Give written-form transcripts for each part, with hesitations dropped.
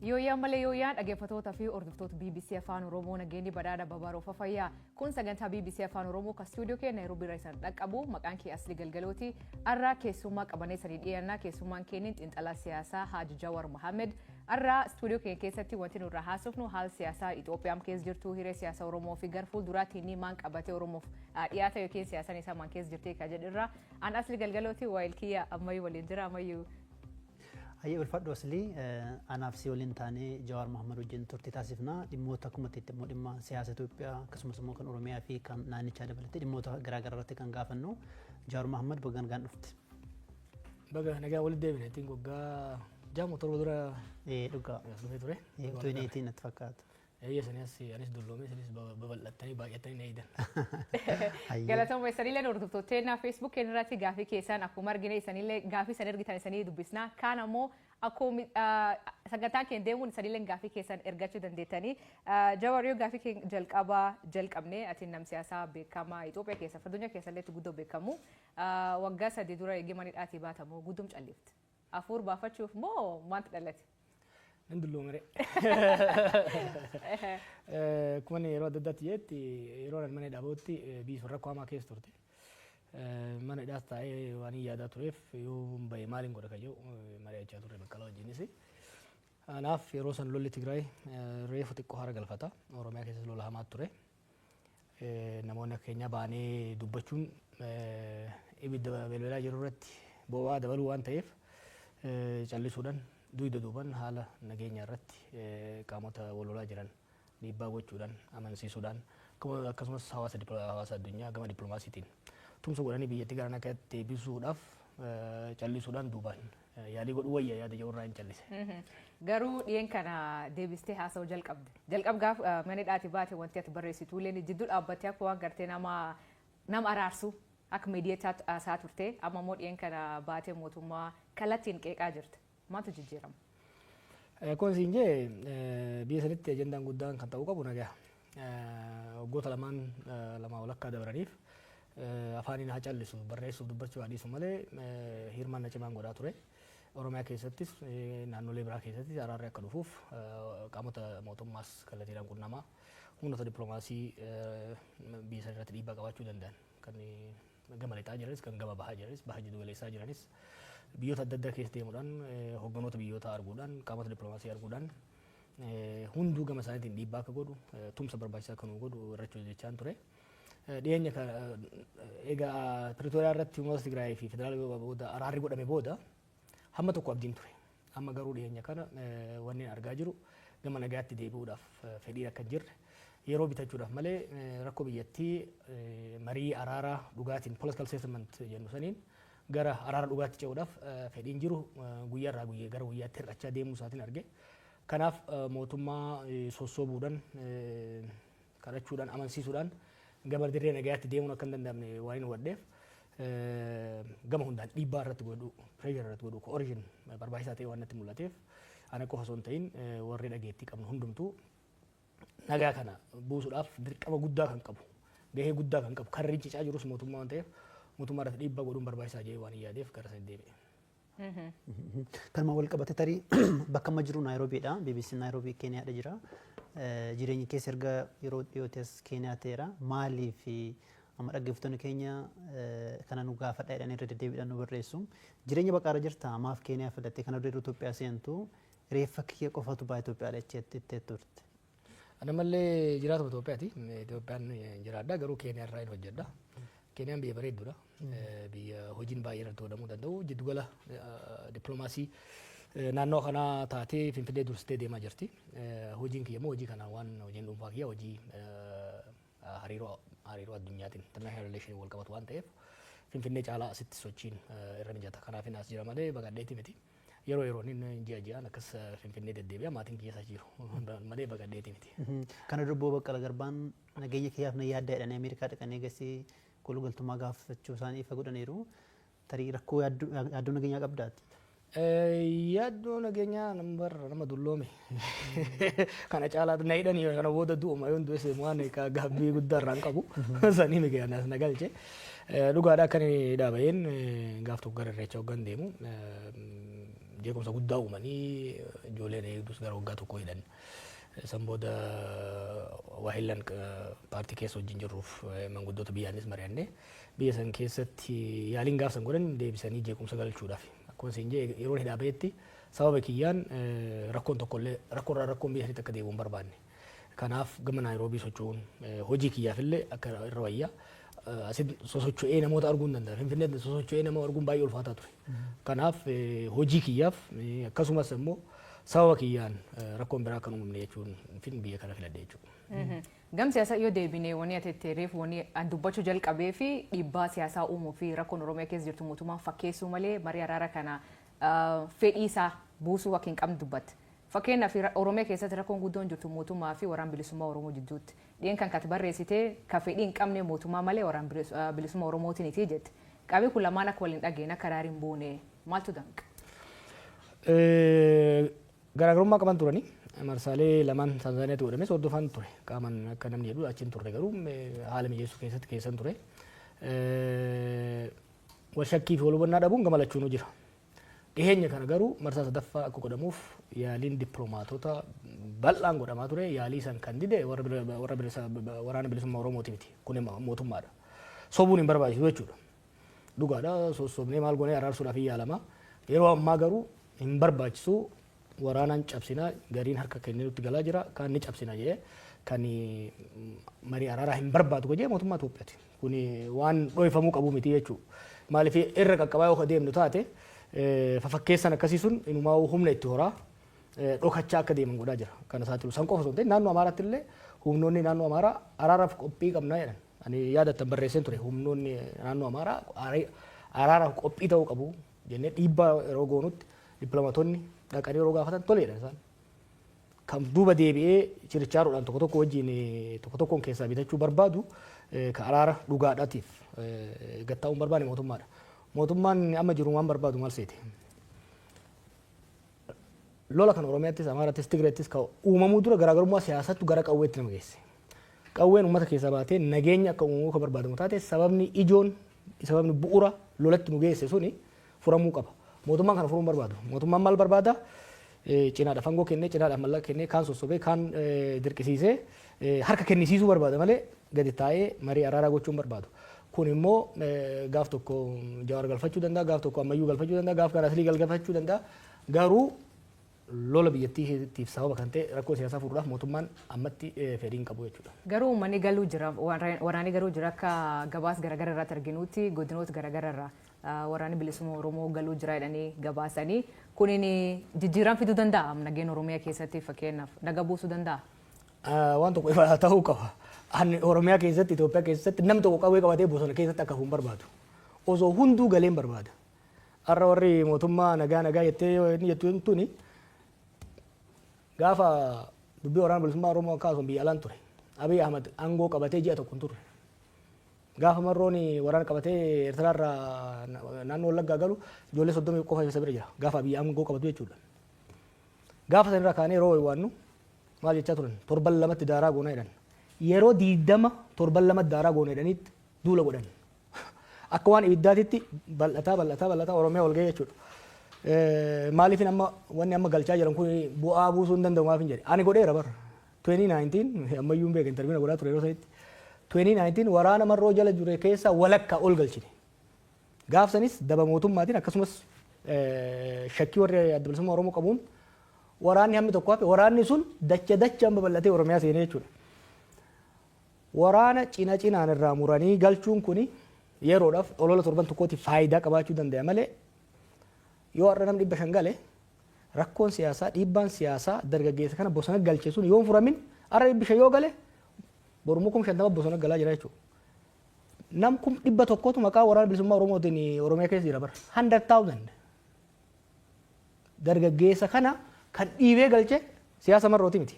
Yooyaan malee yooyaan dhaggeeffattoota fi hordoftoota BBC Afaan Oromoo nageenyi badhaadha babaroofa fayyaa kun sagantaa BBC Afaan Oromoo ka stuudiyoo keenya Nairobi irraa isin dhaqqabu maqaan kee Asli Galgalooti arraa keessummaa qabanee sanii dhiyaannaa keessummaan keenya xiinxalaa siyaasaa Haaji Jawar Mohammed arraa stuudiyoo keenya keessatti wanti nurraa haasofnu haal siyaasaa Itoophiyaa keessa jirtu hiree siyaasa Oromoo fi gar fuulduraatti inni maan qabatee Oromoof dhiyaata yookiin siyaasaan isaa maan keessa jirtee ka jedhirra an Asli Galgalooti waayil kiyya ammayyuu waliin jira ammayyuu هي بالفرد وصلي أنا في سيولين تاني جوار محمد وجن ترتي تاسفنا دموتا كم تتمو دم سياسة توبيا كسم سمو كان أوروميا في كان ناني شادة بلتي دموتا غرا رتي كان غافنو جوار محمد بغان غان نفت بغا نجا ولد ديفين تينكو غا جامو ترو درا إيه دوغا سوفي توري 2018 اتفقات هي سنياسي أنيس دولومي سنيس ببلتني باقيتني نيدا قالتهم ويسانيلي نورتوتوتينا فيسبوك كنراتي غافي كيسان أكو مرجني سانيلي غافي سنرجي تاني ساني دبسنا كان أمو أكو سجتان كن ديمون سانيلي غافي كيسان إرجعوا دندتاني جواريو غافي كن جلك أبا جلك أبني أتين سياسة بكما إثيوبيا كيسا فدنيا كيسا اللي تقولوا بكمو وقاسا دي دورا يجي ماني آتي باتمو قدوم تألفت أفور بافتشوف مو ما تألفت ندلو مري كمان يرو دداتيت يرو الماني دابوتي بيس ركوا ما كيس تورتي ماني داستا اي واني يادا توريف يوم باي مالين غودا كيو ماري اجا توري بكالو جينيسي انا في روسن لولي تيغراي ريفو تيكو هارا غلفتا اوروميا كيس لولا ما توري نمونا كينيا باني دوبچون ابيد بلولا جرورت بوا دبلو وان تيف چالي سودان دويدا دوبان حالا نجينيا رتي كاموتا ولولا جران dhiibbaa gochuudhaan amansiisuudhaan akkasumas hawaasa addunyaa gama dippiloomaasiitiin tumsa godhanii biyyattii gara nagaatti deebisuudhaaf callisuudhaan duubaan yaalii godhu wayya yaada Jawarraa hin callise. Garuu dhiyeen kana deebistee haasa'uu jalqabde. Jalqabgaaf mana dhaati baate wanti ati barreessitu illee jidduu dhaabbattee akka waan gartee nama araarsu akka miidiyaa isaa turte amma immoo dhiyeen kana baatee mootummaa kallattiin qeeqaa jirti. Maaltu jijjiirama? Kun siinjee biyya sanitti ajandaan guddaan kan ta'uu qabu nagaa waggoota lama walakkaa dabraniif afaaniin haa callisu barreessuuf dubbachuu adiisu malee hirmaannaa cimaan godhaa ture. Oromiyaa keessattis naannolee biraa keessattis araarri akka dhufuuf qaamota mootummaas kallattiidhaan qunnamaa humnoota dippiloomaasii biyya sana irratti dhiibbaa qabaachuu danda'an kan gama lixaa jiranis kan gama bahaa jiranis baha jiddu galeessaa jiranis biyyoota adda addaa keessa deemuudhaan hogganoota biyyoota arguudhaan qaamota dippiloomaasii arguudhaan hunduu gama isaaniitiin dhiibbaa akka godhu tumsa barbaachisaa kan godhu irratti hojjechaan ture. Dhiyeenya egaa Pretooriyaa irratti humnoota Tigraay fi federaala booda araarri godhame booda hamma tokko abdiin ture. Amma garuu dhiyeenya kana wanni argaa jiru gama nagaatti deebi'uudhaaf fedhii akka hin jirre yeroo bitachuudhaaf malee rakkoo biyyattii marii araaraa dhugaatiin political settlement jennu saniin gara araara dhugaatti ce'uudhaaf fedhiin jiru guyyaarraa gara guyyaatti hir'achaa deemuu isaatiin arge. Kanaaf mootummaa sossoobuudhaan kadhachuudhaan amansiisuudhaan gama dirree nagaatti deemuun akka hin danda'amne waan hin waddeef gama hundaan dhiibbaa irratti godhu pireeshar irratti godhu origin barbaachisaa ta'e waan natti mul'ateef ana qofa osoo hin ta'in warri dhageettii qabnu hundumtuu nagaa kana buusuudhaaf dirqama guddaa kan qabu gahee guddaa kan qabu kan rincicaa jirus mootummaa waan ta'eef mootummaa irratti dhiibbaa godhuun barbaachisaa jedhee waan yaadeef gara sana deebi'e. Kan wal qabate tarii bakka amma jiru Naayiroobiidha. BBC Naayiroobii Keeniyaadha jira. Jireenyi keessa erga yeroo dhiyootes Keeniyaa ta'eera. Maalii fi amma dhaggeeffattoonni keenya kana nu gaafadha jedhanii irra deddeebiidhaan nu barreessu. Jireenya baqaara jirta maaf Keeniyaa filattee kana dura Itoophiyaa seentu reeffa kiyya qofatu baa Itoophiyaa jettee turte. Ana mallee jiraatuma Itoophiyaati. Itoophiyaan jiraadha garuu Keeniyaa irraa hin hojjedha. Keeniyaan biyya bareedduudha. Biyya hojiin baay'ee irratti hodhamuu danda'u. Jiddugala dippiloomaasii naannoo kanaa taatee Finfinnee dursitee deemaa jirti. Hojiin kiyya immoo hojii kanaan waan hojiin dhuunfaa kiyya hojii hariiroo addunyaatiin international relation wal qabatu waan ta'eef Finfinnee caalaa asitti sochiin irra mijata. Kanaaf as jira malee baqadheetii miti. Yeroo ji'aan akkas Finfinnee deddeebi'a maatiin kiyya isa jiru malee baqadheetii miti. Kana dubboo Baqqala Garbaan nageenya kiyyaaf na yaadda jedhanii Ameerikaa dhaqanii eegasii kolgaltummaa gaafachuu isaanii ifa godhaniiru. Tarii rakkoo yaaddoo nageenyaa qabdaati. Yaaddoo nageenyaa nama dulloome. Kana caalaatu na hidhanii kana booda du'uma yoon du'es waan gaabbii guddaa irraan qabu. Sanii migiyaanaas na galche. Dhugaadhaa akka inni dhaaba'een gaaf tokko gara irreecha hoggan deemu jeequmsa guddaa uumanii ijoolleen eegdus gara waggaa tokko hidhan. San booda waahillan paartii keessa wajjin jirruuf manguddoota biyyaanis mari'annee biyya san keessatti yaaliin gaafsan godhan deebisanii jeequmsa galchuudhaaf. Akkuma isin jee yeroo hidhaa bahetti sababa kiyyaan rakkoon tokkollee rakkoon biyya sanitti akka deebi'u hin barbaanne. Kanaaf gama Naayiroobii socho'uun hojii kiyyaafillee akka irra wayyaa asin sosocho'ee namoota arguu hin danda'a. Finfinneetti sosocho'ee nama arguun baay'ee ulfaataa ture. Kanaaf hojii kiyyaaf akkasumas immoo sababa kiyyaan rakkoon biraa kan uumamne jechuun biyya kana filadhe jechuudha. Gam siyaasaa yoo deebinee wanni ati reef wanni dubbachuu jalqabee fi dhiibbaa siyaasaa uumuu fi rakkoon Oromiyaa keessa jirtu mootummaan fakkeessuu malee marii araara kana fedhii isaa buusuu akka hin qabne dubbatte. Fakkeenyaaf Oromiyaa keessatti rakkoon guddoon jirtu mootummaa fi waraana bilisummaa Oromoo jidduutti. Dhiyeen kan kati barreessitee ka fedhii hin qabne mootummaa malee waraana bilisummaa Oromootiiniti jette. Qabii kun lamaan akka waliin dhageenya akka daariin hin buune maaltu danqa? Garaagarummaa qaban turanii marsaalee lamaan Tanzaaniyaatti godhames hordofan ture. Qaaman akka namni jedhu achiin turre garuu haala mijeessuu keessatti keessan ture. Wal shakkii fi wal hubannaa dhabuun gama lachuunuu jira. Dhiheenya kana garuu marsaa sadaffaa akka godhamuuf yaaliin dippiloomaatota bal'aan godhamaa ture. Yaalii san kan dide waraana bilisummaa Oromooti miti. Kun mootummaadha. Sobuun hin barbaachisu jechuudha. Dhugaadha sossobnee maal goonee araarsuudhaaf hin yaalama. Yeroo ammaa garuu hin barbaachisu waraanaan cabsinaa gariin harka kennee nutti galaa jira. Kan ni cabsina jedhee kan marii araaraa hin barbaadu gojee mootummaa Itoophiyaati. Kun waan dhoofamuu qabu miti jechuudha. Maaliif irra qaqqabaa yoo deemnu taate fafakkeessan akkasii sun inumaa humna itti horaa dhokachaa akka deeman godhaa jira. Kana isaatti san qofa osoo hin ta'in naannoo Amaaraatti illee humnoonni naannoo Amaaraa araaraaf qophii qabnaa jedhan. Ani yaadattan barreesseen ture humnoonni naannoo Amaaraa araaraaf qophii ta'uu qabu jennee dhiibbaa yeroo goonutti dippiloomaatonni dhaqanii yeroo gaafatan toleedha isaan. Kan duuba deebi'ee chirichaaruudhaan tokko tokko wajjin tokko tokkoon keessaa bitachuu barbaadu ka araara dhugaadhaatiif gattaa'uun barbaade mootummaadha. Mootummaan amma jiru waan barbaadu maal seete? Lola kan Oromiyaattis, Amaaraattis, Tigraayittis ka uumamuu dura garaagarummaa siyaasattu gara qawweetti nama geesse. Qawween uummata keessaa baatee nageenya akka uumamuu kan barbaadamu taate sababni ijoon sababni bu'uura lolatti nu geesse suni furamuu qaba. Mootummaan kana furuun barbaadu. Mootummaan maal barbaada? Cinaadha fangoo kennee, cinaadha mallaqa kennee, kaan sossobee, kaan dirqisiisee harka kennisiisuu barbaada malee gadi taa'ee marii araaraa gochuun barbaadu. Kun immoo gaaf tokko Jawar galfachuu danda'a, gaaf tokko ammayyuu galfachuu danda'a, gaaf kan aslii galfachuu danda'a. Garuu lola biyyattiif sababa kan ta'e rakkoo siyaasaa furuudhaaf mootummaan ammatti fedhii hin qabu jechuudha. Garuu uummanni galuu jira, waraanni garuu jira akka gabaas garaagara irratti arginutti godinoota garaagara irraa waraanni bilisummaa Oromoo galuu jira jedhanii gabaasanii kunin jijjiirama fiduu danda'a nageenya Oromiyaa keessatti fakkeenyaaf naga buusuu danda'a. Waan tokko ifa ta'uu qaba. Ani Oromiyaa keessatti Itoophiyaa keessatti namni tokko qawwee qabatee bosona keessatti akka hin barbaadu. Osoo hunduu galeen barbaada. Har'a warri mootummaa nagaa jettee inni jettu tuni gaafa dubbii waraana bilisummaa Oromoo kaasuun biyya alaan ture. Abiy Ahmad aangoo qabatee ji'a tokko hin turre. Gaafa marroon waraana qabatee Eertiraarraa naannoo Wallaggaa galu ijoollee 30 qofa isa bira jira. Gaafa Abiy aangoo qabatu jechuudha. Gaafa sanirraa kaanee yeroo waannu maal jechaa turan torban lamatti daaraa goonaa jedhan. Yeroo 20 torban lamatti daaraa goonaa jedhanitti duula godhan. Akka waan ibiddaatitti bal'ataa Oromiyaa wal ga'ee jechuudha. Maaliifin amma wanni amma galchaa jiran kun bu'aa buusuu hin danda'u maaf hin jedhe. Ani godheera bara. 2019 ammayyuu hin beekan interviina godhaa ture yeroo sanitti. 2019 waraana marroo jala jure keessa walakkaa ol galchine. Gaafsanis daba mootummaatiin akkasumas shakkii warri adda bilisummaa Oromoo qabuun waraanni hammi tokko hafe waraanni sun dacha amma bal'atee Oromiyaa seenee jechuudha. Waraana cinaan irraa muranii galchuun kuni yeroodhaaf olola torban tokkootiif faayidaa qabaachuu danda'a malee yoo har'a namni 500 gale rakkoon siyaasaa dhiibbaan siyaasaa dargaggeessa kana bosona galche sun yoo furamin har'a 500 yoo gale borumuu 50 bosona galaa jira jechuudha. Nam 100 maqaa waraana bilisummaa Oromootiin Oromiyaa keessa jira bara 100,000 dargaggeessa kana kan dhiibee galche siyaasa marrooti miti.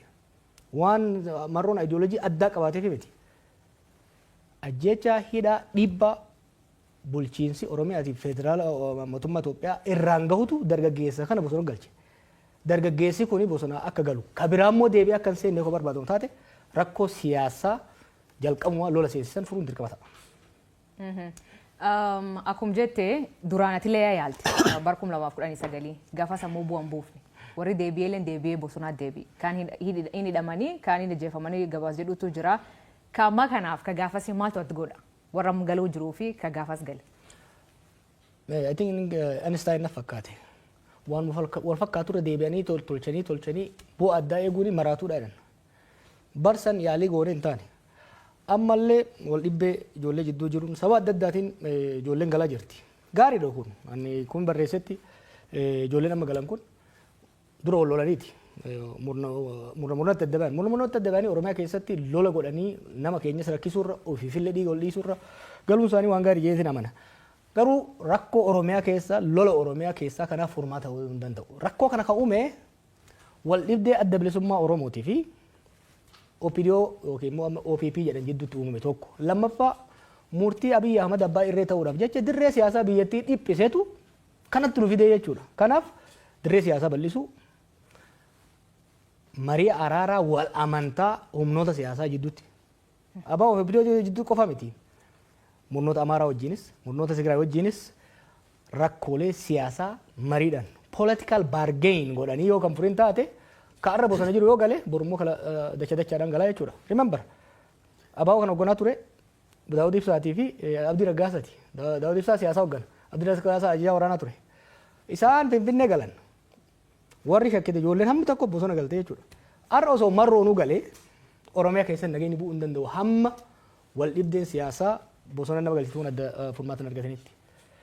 Waan marroon ideoloojii addaa qabaateef miti. Ajjecha hidhaa dhiibbaa bulchiinsi Oromiyaati federaala mootummaa Itoophiyaa irraan gahutu dargaggeessa kana bosona galche. Dargaggeessi kuni bosona akka galu kabiraan immoo deebi'ee akka hin seenne yoo barbaadamu taate rakkoo siyaasaa jalqabumaa lola seensisan furuun dirqama ta'a. Akkuma jettee duraanatilee yaalti barkum 2019 gaafa sammuu bu'an buufne warri deebi'ee bosonaa deebi'e kaan hin hidhamanii kaan hin ajjeefamanii gabaas jedhutu jira. Kaammaa kanaaf ka gaafas maaltu ati godha warra galuu jiruu fi ka gaafas gale. I think Einstein na fakkaate. Waan wal fakkaatu irra deebi'anii tolchanii bu'aa addaa eeguun maraatuudhaan. Barsan yaalii goone hin taane. Ammallee wal dhibbee ijoollee jidduu jiruun sababa adda addaatiin ijoolleen galaa jirti. Gaariidha kun. Ani kun barreessetti ijoolleen amma galan kun dura wal lolaniiti. Murnooti adda ba'an. Murnooti adda ba'anii Oromiyaa keessatti lola godhanii nama keenyas rakkisuurra ofiifillee dhiiga ol dhiisuurra galuun isaanii waan gaarii jeetiin amana. Garuu rakkoo Oromiyaa keessa lola Oromiyaa keessaa kanaaf furmaata ta'uu hin danda'u. Rakkoo kana kan uume wal dhibdee adda bilisummaa Oromootii fi OPDO yookiin immoo OPP jedhan jidduutti uumame tokko. Lammaffaa murtii Abiyyi Ahmad abbaa irree ta'uudhaaf jecha dirree siyaasaa biyyattii dhiphisetu kanatti nu fidee jechuudha. Kanaaf dirree siyaasaa bal'isuu marii araaraa wal amantaa humnoota siyaasaa jidduutti. Abbaa OPDO jidduu qofa miti. Murnoota Amaaraa wajjinis murnoota Tigraay wajjinis rakkoolee siyaasaa mariidhaan political bargain godhanii yoo kan furin taate kaarra bosona jiru yoo gale borummoo kala dachaadhaan galaa jechuudha. Remember Abbaa kana hogganaa ture Daawud Ibsaatii fi Abdii Raggaasaati. Daawud Ibsaa siyaasaa hoggana. Abdii Raggaasaa ajajaa waraanaa ture. Isaan Finfinnee galan warri shakkite ijoolleen hammi tokko bosona galte jechuudha. Har'a osoo marroonuu galee Oromiyaa keessatti nageenyi bu'uu hin danda'u hamma wal dhibdeen siyaasaa bosona nama galchituun adda furmaatan argatanitti.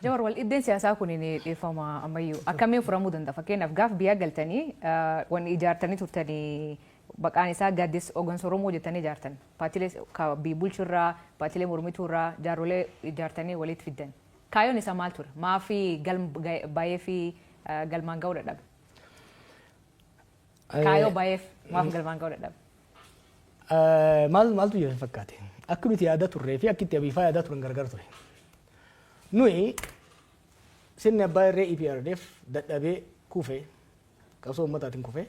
Jawar wal dhibdeen siyaasaa kun ni dhiifama ammayyuu akkamiin furamuu danda'a fakkeenyaaf gaaf biyya galtanii wanni ijaartanii turtanii baqaan isaa gaaddis hooggansa Oromoo jettanii ijaartan paartiilee ka bulchurraa paartiilee mormituurraa jaarsolee ijaartanii walitti fiddan kaayyoon isaa maal ture maafi baay'ee fi galmaan ga'uu dadhabe kaayyoo baay'eef maaf galmaan ga'uu dadhabe. Maaltu jiran fakkaate akka biti yaada turree fi akka itti abiifaa yaada turan gargar ture. Nuyi sirni abbaa irree EPRDF dadhabee kufee qabsoo uummataatiin kufee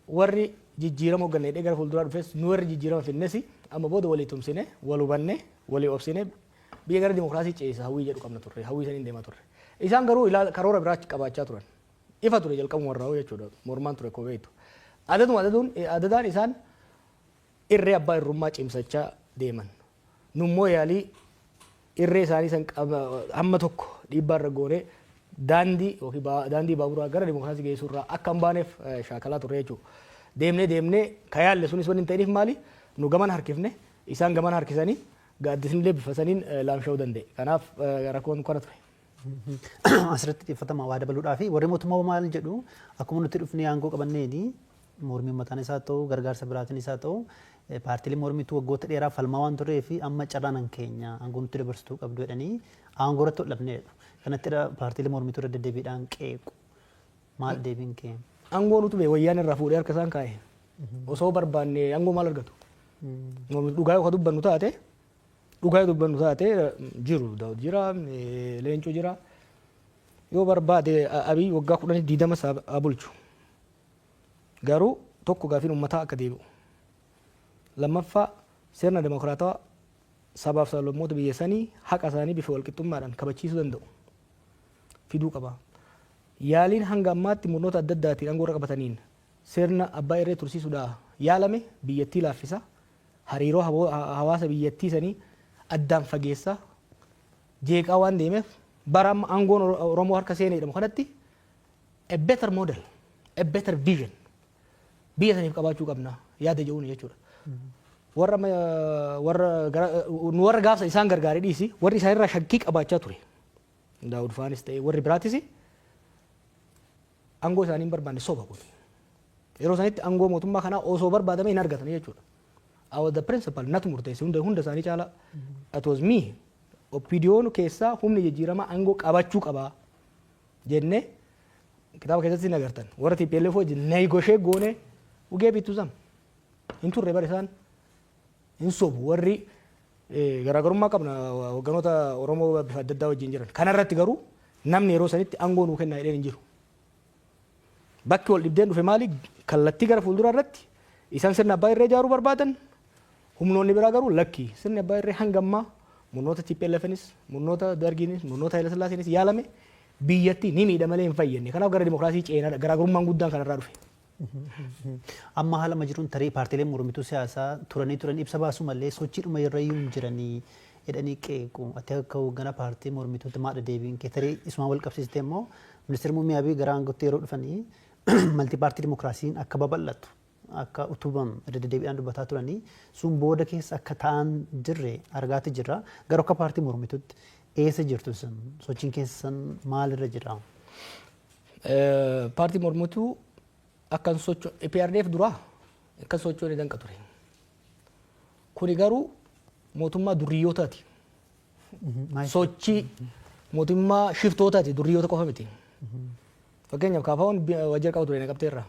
warri jijjiirama hoggannee gara fuulduraa dhufes nu warri jijjiirama finnes amma booda walii tumsine wal hubanne walii obsine biyya gara dimokiraasii ceesa hawwii jedhu qabna turre hawwii saniin deemaa turre. Isaan garuu karoora biraa qabaachaa turan ifa ture jalqabuma warraa jechuudha mormaan ture kobeetu. Adadaan isaan irree abbaa irrummaa cimsachaa deeman. Nummoo yaalii irree isaanii san hamma tokko dhiibbaa irra goonee daandii baaburaa gara dimokiraasii geessuurraa akka hin baaneef shaakalaa turre jechuudha. Deemnee ka yaalle sunis wanni hin ta'iniif maali nu gaman harkifne isaan gaman harkisanii gaaddisnillee bifasaniin laamsha'uu danda'e. Kanaaf rakkoon kana ture. Asirratti xiyyeeffatamaa waa dabaluudhaa fi warri mootummaa maal jedhu akkuma nuti dhufnee aangoo qabanneeni mormiin mataan isaa ta'u gargaarsa biraatiin isaa ta'u paartiilee mormituu waggoota dheeraa falmaa waan turree fi amma carraan keenya aangoo nuti dabarsituu qabdu jedhanii aangoo irratti hodhabneedha. Kanatti paartiilee mormituu irra deddeebiidhaan qeequ. Maal deebiin keenya? Aangoo nuti wayyaan irraa fuudhee harka isaan kaa'e. Osoo barbaanne aangoo maal argatu? Dhugaa yoo dubbannu taate jiru Daawud jira Leencoo jira yoo barbaade Abiy waggaa 20 bulchu. Garuu tokko gaafiin uummataa akka deebi'u. Lammaffaa sirna demokraatawaa sabaaf sablammoota biyya sanii haqa isaanii bifa walqixxummaadhaan kabachiisuu danda'u fiduu qaba. Yaaliin hanga ammaatti murnoota adda addaatiin aangoo irra qabataniin sirna abbaa irree tursiisuudhaaf yaalame biyyattii laaffisa. Hariiroo hawaasa biyyattii sanii addaan fageessa jeeqaa waan deemeef bara amma aangoon Oromoo harka seenee jedhamu kanatti a better model, a better vision biyya saniif qabaachuu qabna yaada jedhuun jechuudha. Warra gaafsa isaan gargaaree dhiisi warri isaan irraa shakkii qabaachaa ture. Daawud Faanis ta'e warri biraatis aangoo isaanii hin barbaanne soba kun. Yeroo sanitti aangoo mootummaa kanaa osoo barbaadame hin argatan jechuudha. Our the principal natu murteesse hunda isaanii caala that was me. OPDO'n keessaa humni jijjiiramaa aangoo qabachuu qabaa jennee kitaaba keessatti hin agartan. Warra TPLF wajjin negotiate goone ugee bitu zam. Hin turre bara isaan hin sobu warri garaagarummaa qabna hogganoota Oromoo bifa adda addaa wajjin jiran. Kanarratti garuu namni yeroo sanitti aangoo nuu kennaa jedheen hin jiru. Bakki wal dhibdeen dhufe maali kallattii gara fuulduraa irratti isaan sirna abbaa irree ijaaruu barbaadan humnoonni biraa garuu lakki sirni abbaa irree hanga ammaa murnoota TPLFnis murnoota Dargiinis murnoota Haayila Sillaaseenis yaalame biyyatti ni miidha malee hin fayyadne. Kanaaf gara dimokiraasii ceenaadha. Garaagarummaan guddaan kanarraa dhufe. Amma haala jiruun tarii paartiileen mormituu siyaasaa turan ibsa baasu malee sochiidhuma irra iyyuu hin jiranii jedhanii qeequ. Ati akka hoogganaa paartii mormituutti maadha deebiin kee tarii isumaan wal qabsiistee immoo ministeerri muummee Abiy gara aangootti yeroo dhufanii maltii paartii dimokiraasiin akka babal'atu akka utubamu adda deebiidhaan dubbataa turanii sun booda keessa akka ta'an jirre argaati jirra. Gara akka paartii mormituutti eessa jirtu sun sochiin keessan maalirra jira? Paartii mormituu akkan sochoo EPRDF duraa akkan sochoo ni danqa ture. Kuni garuu mootummaa durriyootaati. Sochii mootummaa shiftootaati durriyoota qofa miti. Fakkeenyaaf kaafaawwan wajjira qabu ture naqabteerra.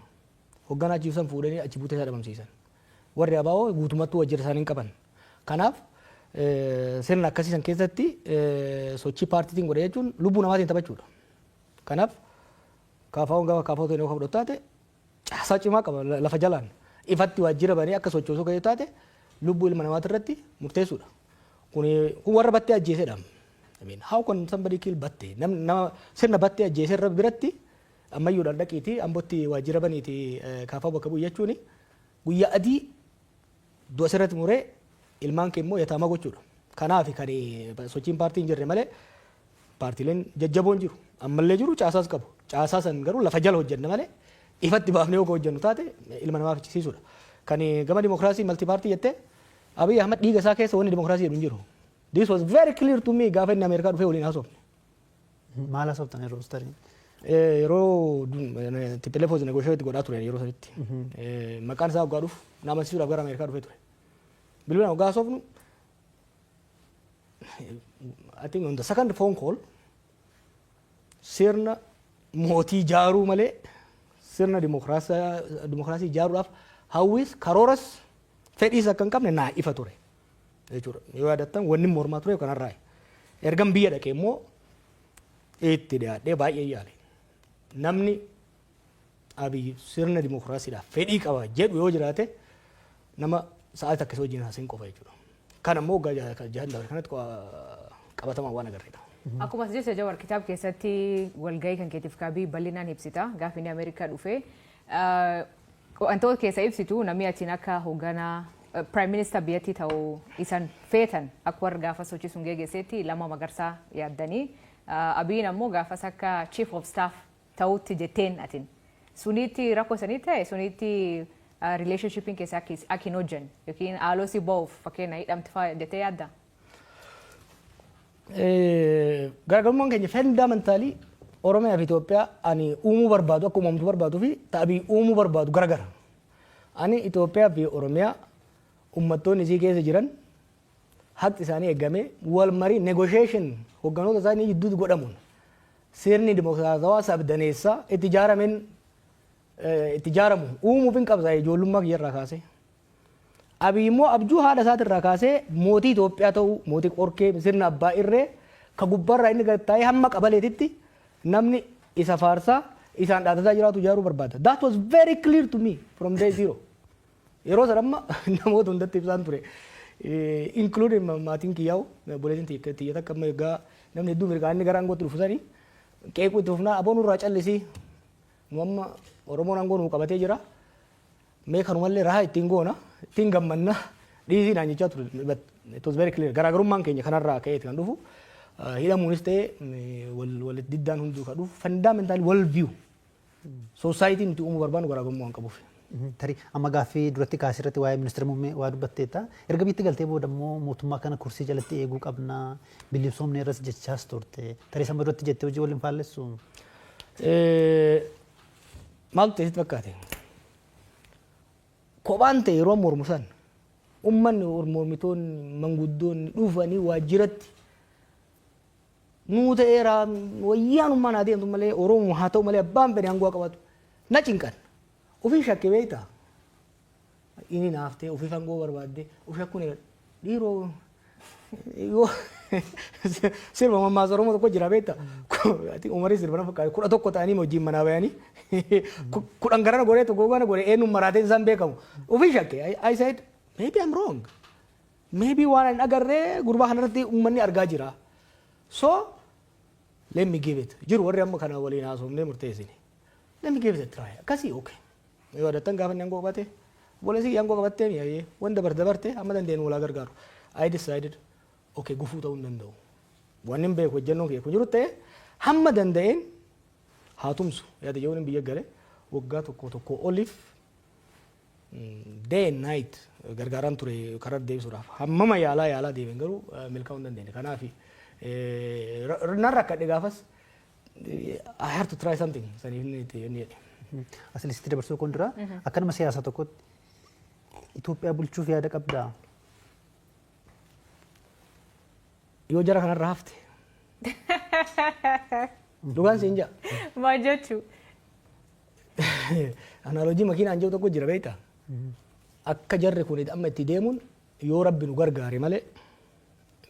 Hoogganaa achi ibsan fuudhanii achi buutee isaa dhabamsiisan. Warri abaa'oo guutummattuu wajjira isaanii hin qaban. Kanaaf sirna akkasiisan keessatti sochii paartiitiin godhe jechuun lubbuu namaatiin taphachuudha. Kanaaf kaafaawwan gaafa kaafaawwan ta'e yoo taate caasaa cimaa qaba lafa jalaan ifatti waajjira banii akka sochoosuu ga'ee taate lubbuu ilma namaati irratti murteessuudha. Kun warra battee ajjeesedha. I mean, how can somebody kill battee? Nama sirna battee ajjeesee irra biratti ammayyuudhaan dhaqiiti ambootti waajjira baniiti kaafaa bakka bu'u jechuun guyyaa adii du'a sirratti muree ilmaan kee immoo yataama gochuudha. Kanaaf kan sochiin paartii hin jirre malee paartiileen jajjaboon jiru. Ammallee jiru caasaas qabu. Caasaa san garuu lafa jala hojjenna malee ifatti baafnee yoo hojjennu taate ilma namaaf ichisiisuudha. Kan gama dimokiraasii malti paartii jettee Abiy Ahmed dhiiga isaa keessa wanni dimokiraasii jedhu hin jiru. This was very clear to me gaafa inni Ameerikaa dhufee waliin haasofne. Maal haasoftan yeroo tarii? Yeroo TPLF negotiate godhaa ture yeroo sanitti. Maqaan isaa waggaa dhufu nama amansiisuudhaaf gara Ameerikaa dhufee ture. Bilbilaan waggaa haasofnu I think on the second phone call sirna mootii ijaaruu malee sirna dimokiraasii ijaaruudhaaf hawwis karooras fedhiis akka hin qabne naa ifa ture jechuudha. Yoo yaadattan wanni mormaa ture kanarraa ergan biyya dhaqee immoo itti dhiyaadhee baay'ee yaale. Namni Abiy sirna dimokiraasiidhaaf fedhii qaba jedhu yoo jiraate nama sa'aatii akkasii wajjin haasa'in qofa jechuudha. Kan ammoo jahan dabre kanatti qabatamaa waan agarreedha. Akkuma jecha Jawar kitaaba keessatti walgahii kan keetiif Abiy bal'inaan ibsita gaafa inni Ameerikaa dhufe wantoota keessa ibsitu namni achiin akka hoogganaa Prime Minister biyyattii ta'uu isan feetan akka warra gaafa sochii sun geggeessetti Lammaa Magarsaa yaaddanii Abiyyiin ammoo gaafas akka Chief of Staff ta'utti jetteen atin sunitti rakkoo sanii ta'e sunitti relationshipiin keessa akka hin hojjenne yookiin haaloo si ba'uuf fakkeenya hidhamti fa'aa jettee yaadda? Garaagarummaan keenya fundamentaalii Oromiyaa fi Itoophiyaa ani uumuu barbaadu akka uumamtu barbaaduu fi Abiy uumuu barbaadu garagara. Ani Itoophiyaa fi Oromiyaa uummattoonni isii keessa jiran haqi isaanii eegamee wal marii negotiation hoogganoota isaanii gidduutti godhamuun sirni dimokiraatawaa sabdaneessaa itti ijaaramu uumuuf hin qabsa ijoollummaa kiyyarraa kaasee. Abiy immoo abjuu haadha isaatirraa kaasee mootii Itoophiyaa ta'uu mootii qorkee sirna abbaa irree ka gubbarraa inni gattaa'ee hamma qabaleetitti namni isa faarsaa isaan dhaatataa jiraatu ijaaruu barbaada. That was very clear to me from day zero. Yeroo sanamma namoota hundatti ibsaan ture. Including maatiin kiyyaa'u boleetiin xiyyeeta akka amma egaa namni hedduu mirgaa inni gara aangootti dhufu sanii qeequu itti fufnaa aboon irraa callisii nu amma Oromoon aangoo nuu qabatee jira. Mee kanumallee rahaa ittiin goona ittiin gammanna dhiisiidhaan jechaa ture. It was very clear. Garaagarummaan keenya kanarraa ka'eeti kan dhufu. Hidhamuunis ta'e wal diddaan hunduu kan dhufu fundamentally wal view society nuti uumuu barbaannu garaagarummaa waan qabuuf. Tarii amma gaaffii duratti kaasirratti waa'ee ministeera muummee waa dubbatteetta. Erga bitti galtee booda immoo mootummaa kana kursii jalatti eeguu qabna bilisoomne irras jechaas turte. Tarii sama duratti jettee hojii waliin faallessu. Maaltu teessitti fakkaate? Kophaan ta'e yeroo mormu san uummanni mormitoonni manguddoonni dhufanii waajjiratti nuu ta'eera wayyaanummaan haa deemtu malee Oromoo haa ta'u malee abbaan fedhe aangoo qabatu na cinqan. Ofii shakkee beektaa? Inni naaf ta'e ofii aangoo barbaadde ofii akkuma dhiiroo yoo sirba mammaasa Oromoo tokko jira beektaa? Umarii sirba na fakkaate 11 ta'anii wajjin manaa bayanii 10 garana godhee tokko gana godhee eenyuun maraatee isaan beekamu. Ofii shakkee I said maybe I'm wrong. maybe waan hin agarree gurbaa kanarratti uummanni argaa jira. So let me give it. Jiru warri amma kana waliin haasofnee murteessine. Let me give it a try. Akkasii okay. Yoo adattan gaafa inni aangoo qabate boleessi aangoo qabattee mi'aayee wanda dabarte amma dandeenyu walaa gargaaru. I decided okay gufuu ta'uu hin danda'u. Waan hin beeku hojjennoon kiyya kun jiru ta'e hamma danda'een haa tumsu yaada yoo biyya gale waggaa tokko oliif day and night gargaaraan ture karaa deebisuudhaaf hammama yaalaa deebiin garuu milkaa'uu hin dandeenye. Kanaaf narra akka gaafas I have to try something. Aslisti dabarsuu kun dura akkanuma siyaasa tokkotti Itoophiyaa bulchuuf yaada qabdaa. Yoo jara kanarra hafte dhugaan siin jaa. Maal jechuu? Analoojii makiinaan jiru tokko jira beektaa? Akka jarri kun amma itti deemuun yoo rabbi nu gargaare malee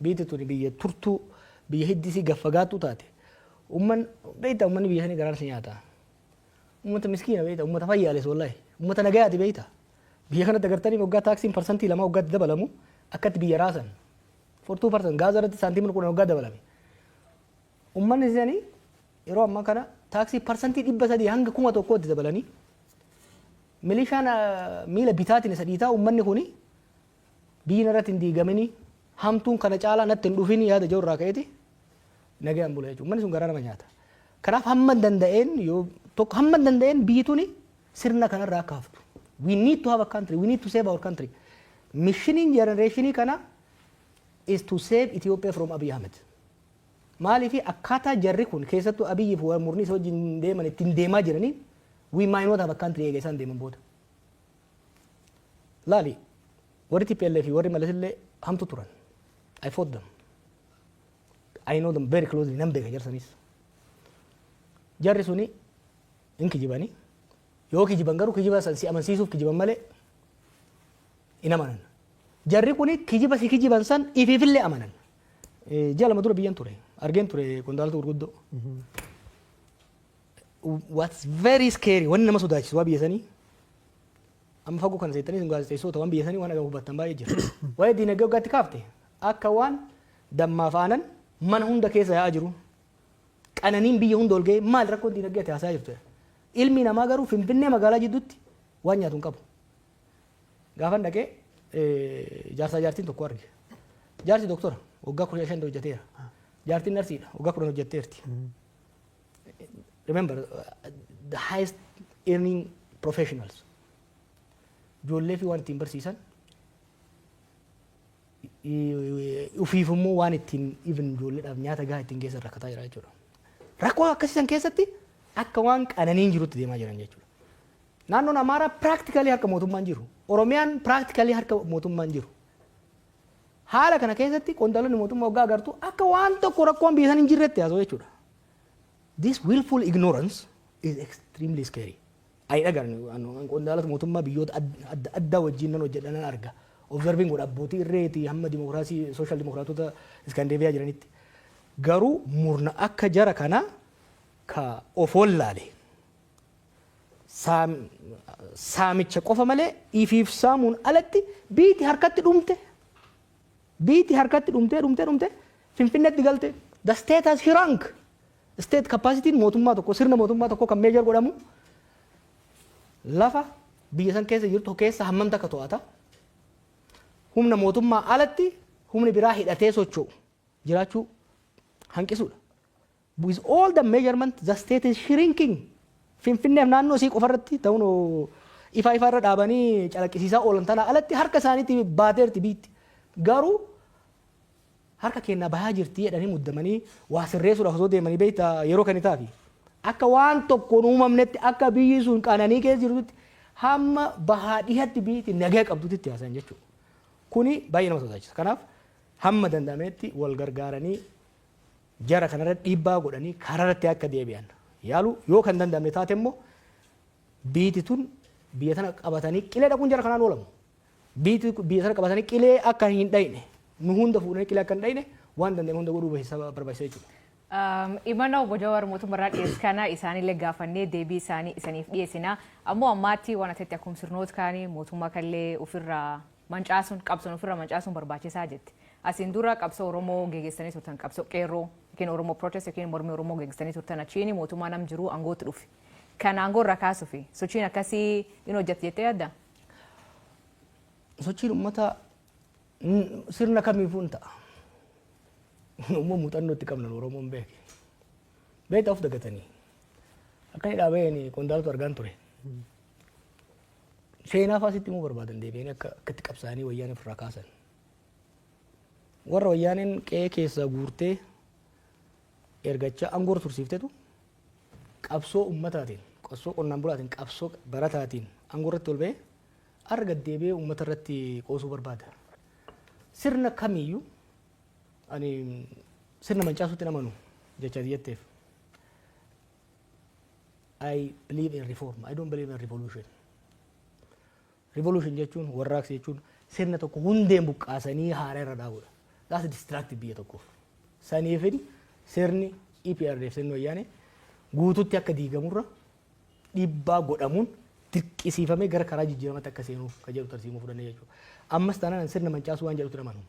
biyyi tuni biyya turtuu biyya hiddisii gaffagaattuu taate beektaa uummanni biyya sanii garaarsa nyaata. Uummata miskiina beektaa uummata fayyaales wallahi uummata nagayaati beektaa. Biyya kanatti agartanii waggaa taaksiin parsantii 2 waggaatti dabalamu akkatti biyya raasan. 42% gaaza irratti saantiimii 10 waggaa dabalame. Uummanni sanii yeroo ammaa kana taaksii parsantii 300 hanga 1,000tti dabalanii milishaan miila bitaatiin isa dhiitaa uummanni kuni biyyi irratti hin diigamanii hamtuun kana caalaa natti hin dhufin yaada jirurraa ka'eeti nagayaan bula jechuudha. Uummanni sun garaa nama nyaata. Kanaaf hamma danda'een biyyi tuni sirna kanarraa akka haftu. We need to have a country. We need to save our country. Missioning generation kana is to save Ethiopia from Abiy Ahmed. Maaliif akkaataa jarri kun keessattuu Abiyyiif murni isa wajjin deeman ittiin deemaa jiranii we might not have a country eega isaan deeman booda. Laali warri TPLF fi warri Malesillee hamtu turan. I fought them. I know them very closely. Nan beeka jarsanis. Jarri suni hin kijibanii yoo kijiban garuu kijiba si amansiisuuf kijiban malee hin amanan. Jarri kuni kijiba si kijiban san ifiifillee amanan. Jaalama dura biyyan ture. Argeen ture qondaalota gurguddoo. What's very scary wanni nama sodaachisu waa biyya sanii amma fagoo kana seettanii sun gaazexeessota waan biyya sanii waan agamu hubattan baay'ee jira. Waa'ee diinagdee waggaatti kaafte akka waan dammaaf aanan mana hunda keessa yaa'aa jiru. Qananiin biyya hunda ol ga'ee maal rakkoon diinagdee ati haasaa jirtu. Ilmi namaa garuu Finfinnee magaalaa jidduutti waan nyaatu hin qabu. Gaafan dhaqee jaartiin tokko arge. Jaarsi doktora waggaa 15 hojjeteera. Jaartiin narsiidha waggaa 10 hojjetteerti. Remember the highest earning professionals. Ijoollee fi waan ittiin barsiisan ufiifummoo waan ittiin even ijoolleedhaaf nyaata gahaa ittiin geessan rakkataa jira jechuudha. Rakkoo akkasiisan keessatti akka waan qananiin jirutti deemaa jiran jechuudha. Naannoon Amaaraa practically harka mootummaan jiru. Oromiyaan practically harka mootummaan jiru. Haala kana keessatti qondaalonni mootummaa waggaa agartu akka waan tokko rakkoon biyya san hin jirretti haasa'u jechuudha. This willful ignorance is extremely scary. Ai dhagaan qondaalota mootummaa biyyoota adda wajjin nan hojjedhan arga. Observing godha abbootii irreetii hamma dimokiraasii social dimokiraatota Iskaandeebiyaa jiranitti. Garuu murna akka jara kana ka of wallaale saamicha qofa malee ifiif saamuun alatti biiti harkatti dhumte Finfinneetti galte. The state has shrunk. State capacity mootummaa tokko sirna mootummaa tokko kan meejor godhamu lafa biyya san keessa jirtu keessa hammam takka to'ata. Humna mootummaa alatti humni biraa hidhatee socho'u jiraachuu hanqisuudha. With all the measurement the state is shrinking. Finfinneef naannoo isii qofarratti ta'uun ifa irra dhaabanii calaqqisiisaa oolan tana alatti harka isaaniitti baateerti biitti. Garuu harka kennaa bahaa jirti jedhanii muddamanii waa sirreessuudhaaf osoo deemanii beektaa yeroo kanitaafi akka waan tokkoon uumamnetti akka biyyi sun qananii keessa jirtutti hamma bahaa dhihatti biyyatti nagaa qabdutti haasayan jechuudha. Kuni baay'ee nama sodaachisa. Kanaaf hamma danda'ametti wal gargaaranii jara kanarra dhiibbaa godhanii karaarratti akka deebi'an yaalu yoo kan danda'amne taate immoo biyyi tun biyya tana qabatanii qilee dhaquun jara kanaan oolamu. Biyya tana qabatanii qilee akka hin dhayne nu hunda fuudhanii qilee akka hin dhayne waan danda'ame hunda godhuu barbaachisa jechuudha. Imana obbo Jawar mootummaa dhiyees kana isaanillee gaafannee deebii isaanii isaniif dhiyeessina. Ammoo ammaatti waan ati akkuma sirnoota kaanii mootummaa kallee ofirraa mancaasuun qabsoon ofirra mancaasuun barbaachisaa jetti. Asiin dura qabsoo Oromoo geggeessanii turtan qabsoo qeerroo yookiin Oromoo protest yookiin mormii Oromoo geggeessanii turtan achiin mootummaa nam jiru aangootti dhufe. Kan aangoo irra kaasuu fi sochiin akkasii in hojjette jettee yaadda? Sochiin uummata sirna kamiifuu hin ta'a. Uumama muuxannoo itti qabnan Oromoon beeke. Beektaa of dagatanii. Akka inni dhaabeen qondaaltu argaan ture. Seenaa faasitti immoo barbaadan deebi'anii akka itti qabsaa'anii wayyaanee ofirraa kaasan. Warra wayyaaneen qe'ee keessaa guurtee ergachaa aangoo tursiiftetu qabsoo ummataatiin, qabsoo qonnaan bulaatiin, qabsoo barataatiin aangoo irratti ol ba'ee arga deebi'ee uummata irratti qoosuu barbaada. Sirna kamiyyuu ani sirna mancaasuutti namanu jecha jetteef. I believe in reform. I don't believe in revolution. Revolution jechuun warraaqsa jechuun sirna tokko hundeen buqqaasanii haaraa irra dhaabudha. That's destructive biyya tokkoof. Saniifin sirni EPRDF sirni wayyaanee guututti akka diigamurra dhiibbaa godhamuun dirqisiifamee gara karaa jijjiiramatti akka seenuuf kan jedhu tarsiimuu fudhannee jechuudha. Ammas taanaan sirna mancaasuu waan jedhutti namanu.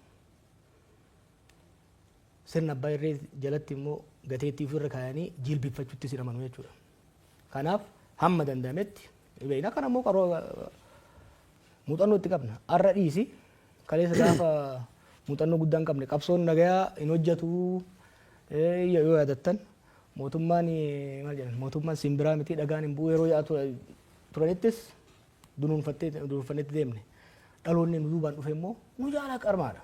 Sirna abbaa irree jalatti immoo gateettii ofirra kaayanii jilbifachuutti sinamanu jechuudha. Kanaaf hamma danda'ametti beekna kan ammoo qaroo muuxannoo itti qabna. Arra dhiisi kaleessa gaafa muuxannoo guddaa hin qabne qabsoon nagayaa hin hojjetu yoo yaadattan mootummaan maal jedhan mootummaan simbiraa miti dhagaan hin bu'u yeroo yaa'u turanittis dunuunfannetti deemne. Dhaloonni nu duubaan dhufe immoo nu jaalaa qarmaadha.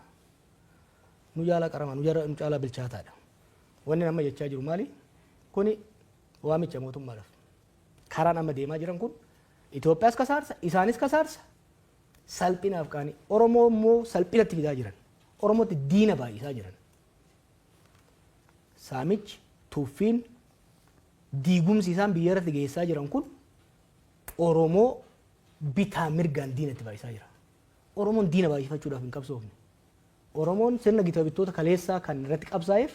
Nu jaalaa qarmaa nu caalaa bilchaataadha. Wanni nama jechaa jiru maali? Kuni waamicha mootummaadhaaf. Karaan amma deemaa jiran kun Itoophiyaas kasaarsa, isaanis kasaarsa. Salphinaaf kaanii Oromoo immoo salphinatti fidaa jiran. Oromootti diina baay'isaa jiran. Saamichi, tuffiin, diigumsi isaan biyya irratti geessaa jiran kun Oromoo bitaa mirgaan diinatti baay'isaa jira. Oromoon diina baay'ifachuudhaaf hin qabsoofne. Oromoon sirna gita bittoota kaleessaa kan irratti qabsaa'eef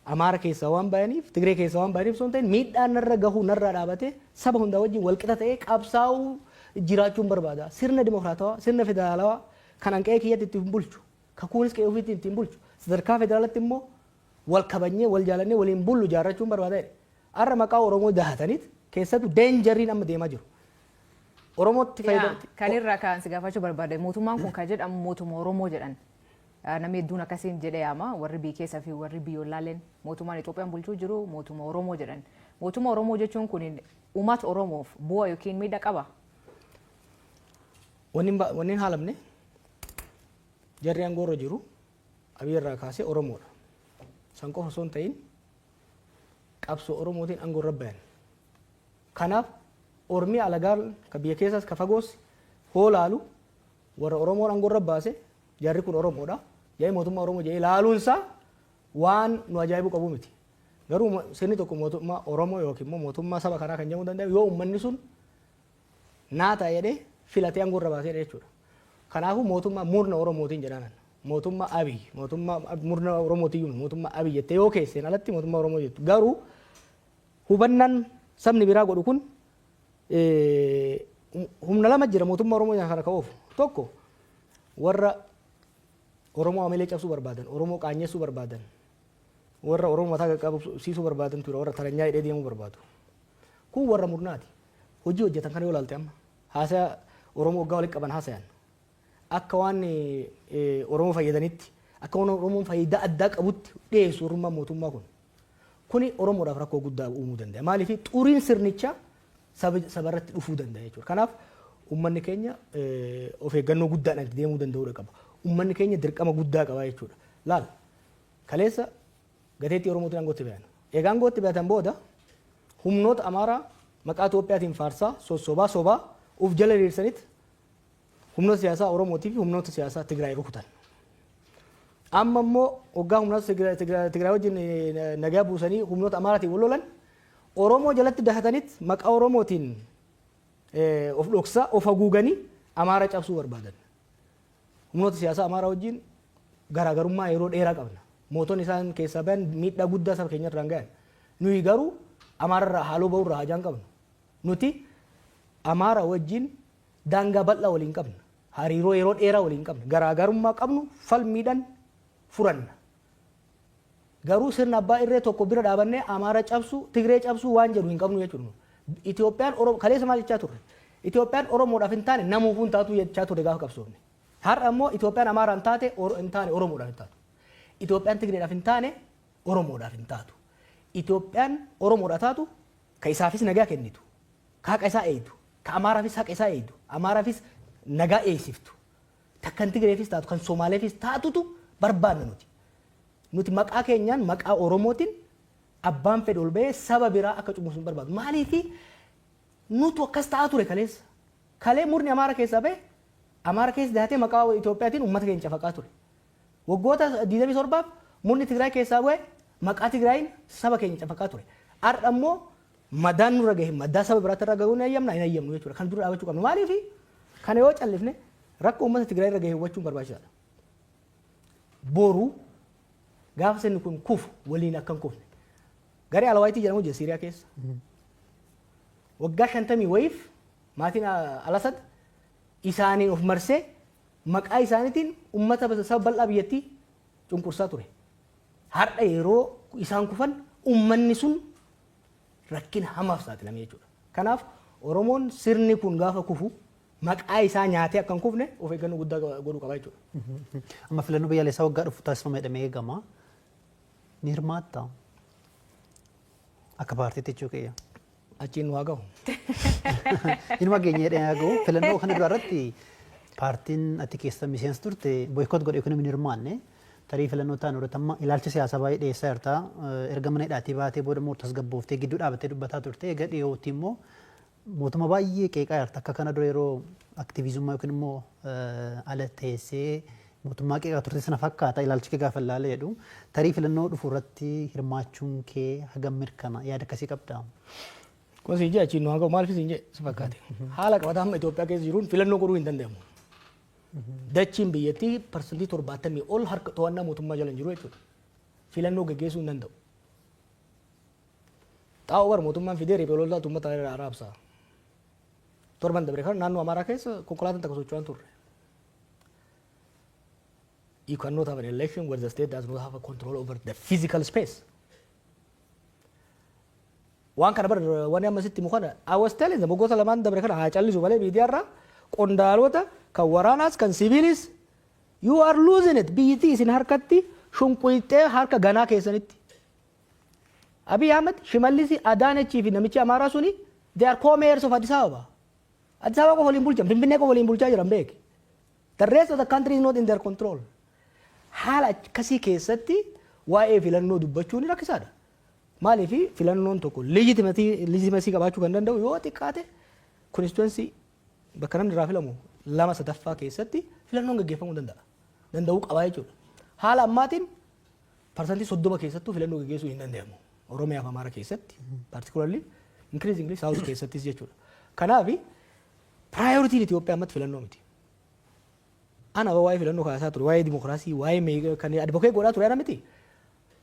Amaara keessaa waan bayaniif, Tigree keessaa waan bayaniif osoo hin ta'in miidhaan narra gahuu narraa dhaabatee saba hundaa wajjin walqixa ta'ee qabsaa'uu jiraachuun barbaada. Sirna dimokiraatawaa, sirna federaalawaa kan hanqee kiyyatti ittiin bulchu, kakuunis qe'ee ofiitti ittiin bulchu, sadarkaa federaalatti immoo wal kabanyee, wal jaalannee waliin bullu ijaarrachuun barbaada. Har'a maqaa Oromoo dahataniit keessattuu deenjariin amma deemaa jiru. Oromootti fayyadamti. Kan irraa kan si gaafachuu barbaade mootummaan kun kan jedhamu mootummaa Oromoo jedhan. Namni hedduun akkasiin jedhee yaama warri biyya keessaa fi warri biyyoolaaleen mootummaan Itoophiyaan bulchuu jiru mootummaa Oromoo jedhan. Mootummaa Oromoo jechuun kun uummata Oromoof bu'aa yookiin miidhaa qaba. Wanni hin haalamne jarri aangoo irra jiru Abiy irraa kaasee Oromoodha. San qofa osoo hin ta'in qabsoo Oromootiin aangoo irra bayan. Kanaaf Oromii alagaa ka biyya keessaas ka fagoos hoo laalu warra Oromoon aangoo irra baase jarri kun Oromoodha. Jee mootummaa Oromoo jee ilaaluunsaa waan nu ajaa'ibu qabu miti. Garuu sirni tokko mootummaa Oromoo yookiin immoo mootummaa saba kanaa kan jedhamuu danda'u yoo uummanni sun naata jedhee filatee aangoo irra baasee jechuudha. Kanaafuu mootummaa murna Oromootiin jedhanan. Mootummaa Abiy, mootummaa murna Oromootiin mootummaa Abiy jettee yoo keesseen alatti mootummaa Oromoo jettu. Garuu hubannaan sabni biraa godhu kun humna lama jira mootummaa Oromoo kana ka'uuf. Tokko warra Oromoo amalee cabsuu barbaadan, Oromoo qaanyessuu barbaadan, warra Oromoo mataa qabsiisuu barbaadan ture, warra taranyaa hidhee deemuu barbaadu. Kun warra murnaati. Hojii hojjetan kana yoo ilaalte amma haasaa Oromoo waggaa walitti qaban haasayan. Akka waan Oromoo fayyadanitti, akka waan Oromoon faayidaa addaa qabutti dhiyeessu oromummaa mootummaa kun. Kuni Oromoodhaaf rakkoo guddaa uumuu danda'a. Maaliif xuriin sirnichaa saba irratti dhufuu danda'a jechuudha. Kanaaf uummanni keenya of eeggannoo guddaadhaan deemuu danda'uu qaba. Uummanni keenya dirqama guddaa qaba jechuudha. Laal kaleessa gateettii Oromootiin aangootti bayan. Egaa aangootti bayatan booda humnoota Amaaraa maqaa Itoophiyaatiin faarsaa sobaa uf jala diriirsanitti humnoota siyaasaa Oromootii fi humnoota siyaasaa Tigraay rukutan. Amma immoo waggaa humnoota Tigraay wajjin nagaa buusanii humnoota Amaaraatiin wal lolan Oromoo jalatti dahatanitti maqaa Oromootiin of dhoksaa of haguuganii Amaaraa cabsuu barbaadan. Humnoota siyaasaa Amaaraa wajjin garaagarummaa yeroo dheeraa qabna. Mootonni isaan keessaa bayan miidhaa guddaa saba keenya irraan gahan. Nuyi garuu Amaararraa haaloo ba'uurraa hajaan qabnu. Nuti Amaaraa wajjin daangaa bal'aa waliin qabna. hariiroo yeroo dheeraa waliin qabne garaagarummaa qabnu falmiidhaan furanna. Garuu sirna abbaa irree tokko bira dhaabannee Amaara cabsu Tigree cabsu waan jedhu hin qabnu jechuudha. Itoophiyaan Oromoo kaleessa maal jechaa turre? Itoophiyaan Oromoodhaaf hin taane namuufuu hin taatu jechaa turre gaafa qabsoofne. Har'a immoo Itoophiyaan Amaaraan taate hin taane Oromoodhaaf hin taatu. Itoophiyaan Tigreedhaaf hin taane Oromoodhaaf hin taatu. Itoophiyaan Oromoodhaaf taatu ka isaafis nagaa kennitu. Ka haqa isaa eeyyitu. Ka Amaaraafis haqa isaa eeyyitu. Amaaraafis nagaa eeysiftu. Takkan Tigreefis taatu kan Somaaleefis taatutu barbaanna nuti. Nuti maqaa keenyaan maqaa Oromootiin abbaan fedhe ol ba'ee saba biraa akka cunqursu barbaadu. Maaliifi nutu akkas ta'aa ture kaleessa. Kalee murni Amaara keessaa ba'e Amaara keessa dahatee maqaa Itoophiyaatiin uummata keenya cafaqaa ture. Waggoota 27 murni Tigraay keessaa ba'e maqaa Tigraayin saba keenya cafaqaa ture. Har'a immoo madaan nurra gahe maddaa saba biraatti irra gahuun hin eeyyamnu jechuudha. Kan dura dhaabachuu qabnu. Maaliifi kana yoo callifne rakkoo uummata Tigraay irra gahe hubachuun barbaachisaadha. Boru gaafa sirni kun kufu waliin akka hin kufne. Garee Alawaayitii jedhamu jira Siiriyaa keessa. Waggaa 50 wayiif maatiin Alasad isaaniin of marsee maqaa isaaniitiin uummata saba bal'aa biyyattii cunqursaa ture. Har'a yeroo isaan kufan uummanni sun rakkina hamaaf saaxilame jechuudha. Kanaaf Oromoon sirni kun gaafa kufu maqaa isaa nyaatee akka hin kufne of eeggannoo guddaa godhuu qaba jechuudha. Amma filannoo biyyaalessaa waggaa dhufu taasifama jedhamee eegama. Ni hirmaatta akka paartiitti jechuu kiyya. Achiin nu haa gahu. Inuma geenyee haa gahu filannoo kana dura irratti paartiin ati keessa miseensa turte boykoot godhe kun hin hirmaanne tarii filannoo ta'an irratti amma ilaalcha siyaasaa baay'ee dhiyeessaa jirta. Erga mana hidhaatii baatee booda immoo tasgabbooftee gidduu dhaabattee dubbataa turte. Egaa dhiyootti immoo mootummaa baay'ee qeeqaa jirta. Akka kana dura yeroo aktiivizummaa yookiin immoo ala teessee mootummaa qeeqaa turte sana fakkaata ilaalchi kee gaafa ilaalee jedhu tarii filannoo dhufu irratti hirmaachuun kee hagam mirkana yaada akkasii qabda. Kun siin jee achiin nu haa gahu maaliif siin jee si fakkaate. Haala qabataa amma Itoophiyaa keessa jiruun filannoo godhuu hin danda'amu. Dachiin biyyattii parsantii 70 ol harka to'annaa mootummaa jala hin jiru jechuudha. Filannoo gaggeessuu hin danda'u. Xaa'oo bara mootummaan fidee riphee lolaa uummata raabsaa. Torban dabre kan naannoo Amaaraa keessa konkolaataan takka socho'an turre. You cannot have an election where the state does not have a control over the physical space. Waan kana bar wani amma sitti mukana I was telling them gosa lamaan dabre kana haa callisu malee miidiyaarra qondaalota kan waraanaas kan siviilis you are losing it biyyittii isin harkatti shunquyxee harka ganaa keessanitti. Abiy Ahmed Shimallisi Adaanechii fi namichi Amaaraa suni they are co-mayors of Addis Ababa. Addis Ababa qofa waliin bulchan Finfinnee qofa waliin bulchaa jiran beeki. The rest of the country is not in their control. Haala akkasii keessatti waa'ee filannoo dubbachuun rakkisaadha. Maaliifi filannoon tokko legitimacy qabaachuu kan danda'u yoo xiqqaate constituency bakka namni irraa filamu 2/3 keessatti filannoon gaggeeffamuu danda'a. Danda'uu qaba jechuudha. Haala ammaatiin parsantii 30 keessattuu filannoo gaggeessuu hin danda'amu. Oromiyaa fi Amaara keessatti particularly increasingly South keessattis jechuudha. Kanaaf priority Itoophiyaa ammatti filannoo miti. Ana waa'ee filannoo kaasaa ture waa'ee dimokiraasii waa'ee kan advocate godhaa ture ana miti.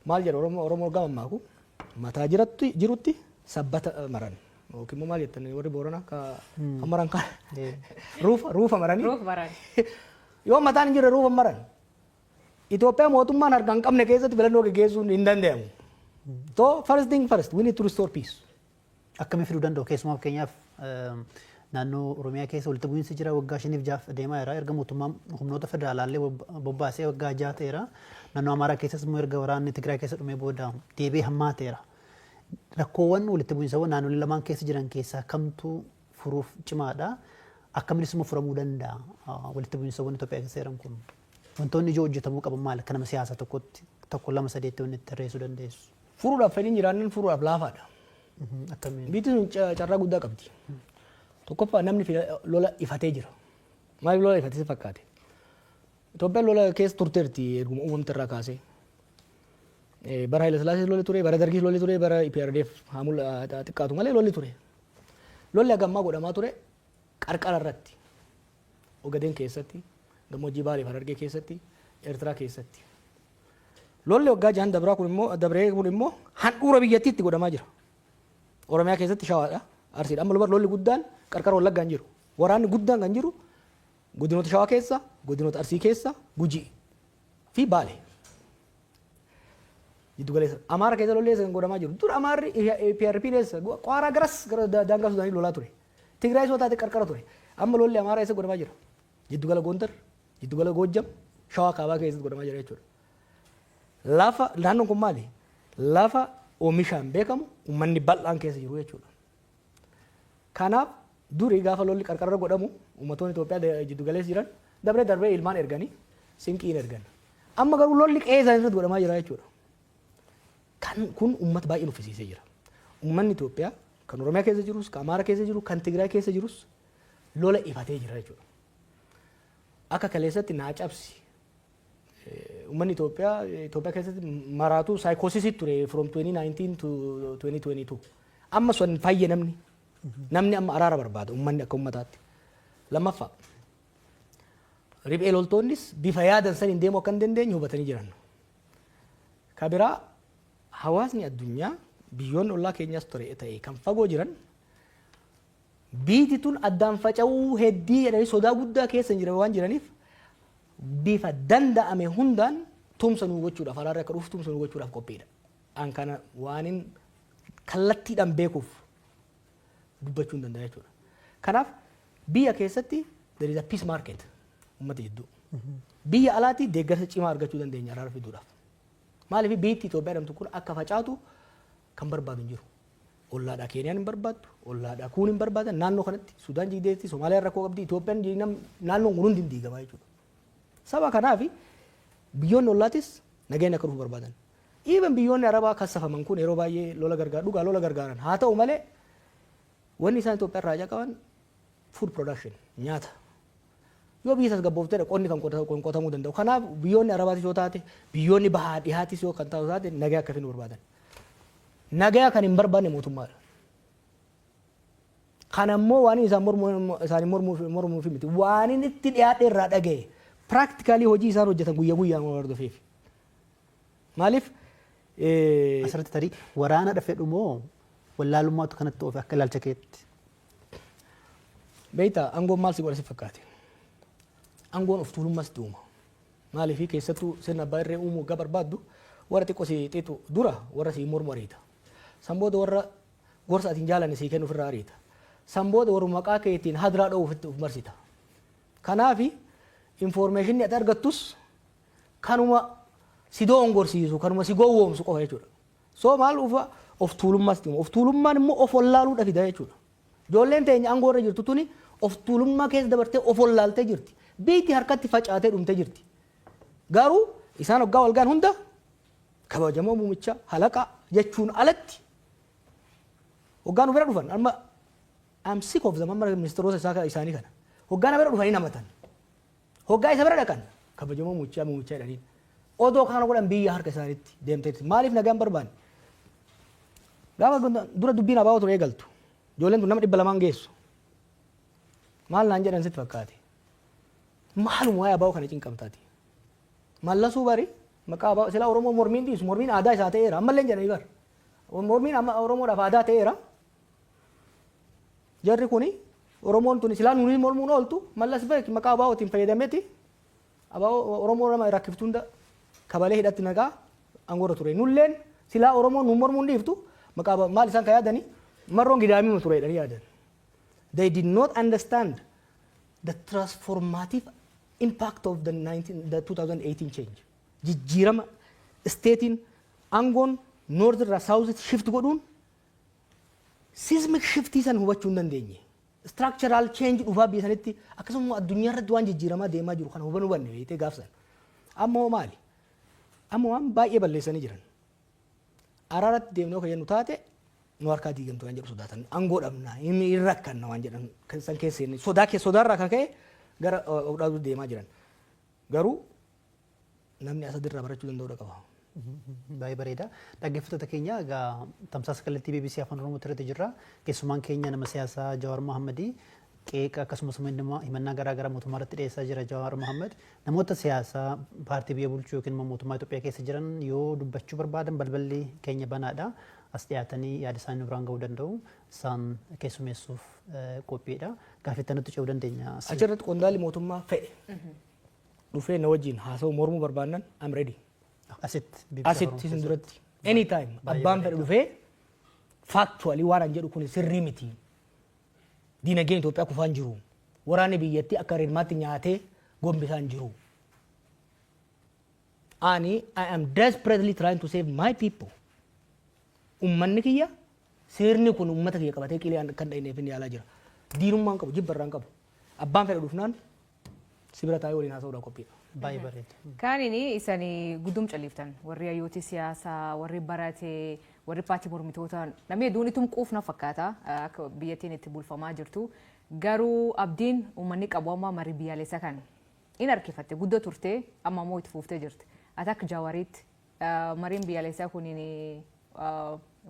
Maal jedha Oromoo gama maaku mataa jirutti sabbata maran. Yookiin immoo maal jettan warri Booranaa ka maran kan ruufa maranii. Ruufa maran. Yoo mataan hin jirre ruufa maran. Itoophiyaa mootummaan harka hin qabne keessatti filannoo gaggeessuun hin danda'amu. So first thing first we need to restore peace. Akkamiin fiduu danda'u keessumaa fakkeenyaaf naannoo Oromiyaa keessa walitti bu'iinsi jira waggaa 5 deemaa jira erga mootummaan humnoota federaalaallee bobbaasee waggaa 6 ta'eera naannoo Amaaraa keessas immoo erga waraanni Tigraay keessa dhumee booda deebi'ee hammaateera. Rakkoowwan walitti bu'iinsawwan naannolee lamaan keessa jiran keessaa kamtu furuuf cimaadha akkaminis immoo furamuu danda'a walitti bu'iinsawwan Itoophiyaa keessa jiran kun wantoonni ijoo hojjetamuu qaban maal akka nama siyaasa tokkotti tokko lama sadeetti wanni itti tarreessuu dandeessu. Furuudhaaf fedhiin jiraannan furuudhaaf laafaadha. Akkamiin? Biitti sun carraa guddaa qabdi. Tokkoffaa namni lola ifatee jira. Maaliif lola ifatee si fakkaate? Itoophiyaan lola keessa turteerti erguma uumamte irraa kaasee. Bara Haile Sillaasee lolli ture, bara Dargii lolli ture, bara IPRDF haamul xiqqaatu malee lolli ture. Lolli hagammaa godhamaa ture qarqara irratti. Ogadeen keessatti, gammoojjii Baalee fi Harargee keessatti, Eertiraa keessatti. Lolli waggaa 6 dabree kun immoo handhuura biyyattiitti godhamaa jira. Oromiyaa keessatti Shawaadha. Arsiidha. Amma lolli guddaan qarqara Wallaggaa hin jiru. Waraanni guddaan kan jiru godinoota Shawaa keessa, godinoota Arsii keessa, Gujii fi Baalee. Jiddu galeessa. Amaara keessa lollee kan godhamaa jiru. Dur Amaarri PRP keessa Qaaraa garas gara daangaa Sudaanii lolaa ture. Tigraay soo taate qarqara ture. Amma lollee Amaara keessa godhamaa jira. Jiddu gala Gondar, jiddu gala Goojjam, Shawaa kaabaa keessatti godhamaa jira jechuudha. Lafa naannoon kun maali? Lafa oomishaan beekamu uummanni bal'aan keessa jiru jechuudha. Kanaaf durii gaafa lolli qarqara godhamu uummattoonni Itoophiyaa jiddu galeessa jiran darbee ilmaan erganii sinqiin ergan. Amma garuu lolli qe'ee isaanii irratti godhamaa jira jechuudha. Kun uummata baay'ee nuffisiisee jira. Uummanni Itoophiyaa kan Oromiyaa keessa jirus, kan Amaara keessa jiru, kan Tigraay keessa jirus lola ifatee jira jechuudha. Akka kaleessatti naa cabsi. Uummanni Itoophiyaa keessatti maraatu saayikoosisii ture from 2019 to 2022. Amma sun fayye namni amma araara barbaada uummanni akka uummataatti. Lammaffaa riphee loltoonnis bifa yaadan saniin deemuu akka hin dandeenye hubatanii jiran. Kabiraa hawaasni addunyaa biyyoonni ollaa keenyaas ta'e kan fagoo jiran biyyi tun addaan faca'uu heddii jedhanii sodaa guddaa keessa jiran waan jiraniif bifa danda'ame hundaan tumsa nuu gochuudhaaf araarri akka dhufu tumsa nuu gochuudhaaf qophiidha. An kana waanin kallattiidhaan beekuuf dubbachuu hin danda'a jechuudha. Kanaaf biyya keessatti there is a peace market uummata jidduu. Biyya alaatti deeggarsa cimaa argachuu dandeenya araara fiduudhaaf. Maaliif biyyi Itoophiyaa jedhamtu kun akka facaatu kan barbaadu hin jiru. Ollaadhaa Keeniyaan hin barbaaddu, ollaadhaa kuun hin barbaadan naannoo kanatti Sudaan jigdeetti Somaaliyaa rakkoo qabdi Itoophiyaan naannoon kun hundi hin diigamaa jechuudha. Saba kanaaf biyyoonni ollaatis nageenya akka dhufu barbaadan. Even biyyoonni Arabaa kassafaman kun yeroo baay'ee lola gargaaran. Haa ta'u malee wanni isaan Itoophiyaa irraa qaban food production nyaata. Yoo biyya tasgabbooftee qonni kan qotamuu danda'u. Kanaaf biyyoonni Arabaatis yoo taate biyyoonni bahaa dhihaatis yoo kan taatu taate nagaa akka finnu barbaadan. Nagaa kan hin barbaanne mootummaadha. Kan ammoo waan isaanii mormuu fi miti waan inni itti dhiyaate irraa dhaga'e practically hojii isaan hojjetan guyyaa guyyaan hordofeef. Maaliif asirratti tarii waraana dhafedhu moo wallaalummaatu kanatti oofe akka ilaalcha keetti? Beektaa aangoon maal si godha si fakkaate? Aangoon of tuulummaas itti uuma. Maaliif keessattuu sirna abbaa irree uumuu akka barbaaddu warra xiqqoo si xiqqoo dura warra si mormu ariita. Sanbooda warra gorsa atiin jaalanne sii kennu ofirraa ariita. Sanbooda warra maqaa keetiin hadiraa dha'uuf itti of marsita. Kanaafi information ati argattus kanuma si doongorsiisu kanuma si gowwoomsu qofa jechuudha. So maal ufa of tuulummaas itti uuma. Of tuulummaan immoo of wallaaluu dhafida jechuudha. Ijoolleen teenya aangoo irra jirtu tuni of tuulummaa keessa dabartee of wallaaltee jirti. Biitti harkatti facaatee dhumtee jirti. Garuu isaan waggaa walgaan hunda kabajamoo muumicha halaqa jechuun alatti waggaan bira dhufan amma I'm sick of them amma ministeerota isaanii kana waggaan bira dhufanii namatan waggaa isa bira dhaqan kabajamoo muumicha jedhaniin odoo kana godhan biyya harka isaaniitti deemteetti maaliif nagaan barbaanne gaafa dura dubbiin abaa'oo ture eegaltu ijoolleen tun nama 200 geessu maal naan jedhan sitti fakkaate maaluma waa'ee abaa'oo kana cinqamtaati mallasuu bari maqaa abaa'oo sila Oromoo mormiin dhiisu mormiin aadaa isaa ta'eera ammallee jedhanii bar mormiin Oromoodhaaf aadaa ta'eera jarri kuni Oromoon tuni silaa nuyi mormuun ooltu mallas beek maqaa abaa'ootiin fayyadameeti abaa'oo Oromoo nama rakkiftu hunda kabalee hidhatti nagaa aangoorra ture nulleen silaa Oromoon nu mormuun dhiiftu maqaa maal isaan ka yaadanii marroon gidaamii ture jedhanii yaadan. They did not understand the transformative impact of the 2018 change. Jijjiirama statein aangoon north irraa south shift godhuun seismic shift san hubachuu hin dandeenye. Structural change dhufaa biyya sanitti akkasuma addunyaa irratti waan jijjiiramaa deemaa jiru kana hubanne beektee gaafsan. Ammoo maali? Ammoo waan baay'ee balleessanii jiran. Araaratti deemnee kan jennu taate nu harkaa diigamtu waan jedhu sodaatan aangoo dhabnaa inni rakkanna waan jedhan san keessee sodaarraa kan ka'e gara odhaatu deemaa jiran. Garuu namni asadirraa barachuu danda'udha qaba. Baay'ee bareeda. Dhaggeeffattoota keenya egaa tamsaasa kallattii BBC Afaan Oromoo irratti jirra. Keessumaan keenya nama siyaasaa Jawar Mohammed qeeqa akkasumas himannaa garaa garaa mootummaa irratti dhiyeessaa jira Jawar Mohammed. Namoota siyaasaa paartii biyya bulchuu yookiin mootummaa Itoophiyaa keessa jiran yoo dubbachuu barbaadan balballi keenya banaadha. as dhiyaatanii yaada isaanii biraan ga'uu danda'u isaan keessummeessuuf qophiidha. Gaaffii nutti ce'uu dandeenya. Achirratti qondaalli mootummaa fe'e dhufee na wajjin haasa'u mormuu barbaannan I'm ready. Asitti isin duratti anytime abbaan fedhe dhufee factually waan an jedhu kun sirrii miti. Diinagdeen Itoophiyaa kufaan jiru. Waraanni biyyattii akka reermaatti nyaatee gombisaan jiru. I am desperately trying to save my people. Ummanni kiyya sirni kun ummata kiyya qabatee qilee kan dha'ineef inni yaalaa jira. Diinummaan qabu jibbarraan qabu. Abbaan fedhe dhufnaan sibira taa'ee waliin haasa'uudhaan qophiidha. Baay'ee bareeda. Kaanini isanii guddum califtan warri hayyooti siyaasaa warri baratee warri paartii mormitoota namni hedduun itum quufna fakkaata akka biyyattiin itti bulfamaa jirtu garuu abdiin uummanni qabu amma marii biyyaalessaa kan in harkifatte guddoo turte amma immoo itti fuuftee jirti. Ati akka Jawariitti mariin biyyaalessaa kuniin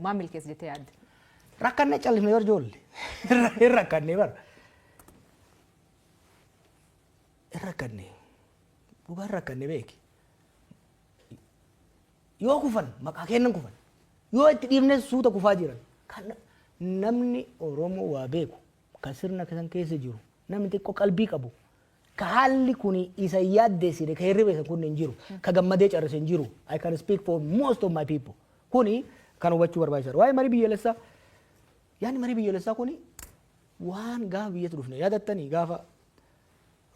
maal milkeessa jettee yaadde? Rakkannee callifnee bar ijoollee. Hin rakkannee bar. Hin rakkannee. Dhugaan rakkannee beeki. Yoo kufan maqaa kennan kufan. Yoo itti dhiibnes suuta kufaa jiran. Kan namni Oromoo waa beeku kan sirna kan keessa jiru namni xiqqoo qalbii qabu. Ka haalli kuni isa yaaddeessine ka hirribeessan kun hin jiru. Ka gammadee carrase hin jiru. I can speak for most of my people. Kuni kan hubachuu barbaachisaadha. Waa'ee marii biyyoolessaa yaani marii biyyoolessaa kuni waan gaafa biyyatti dhufne yaadattanii gaafa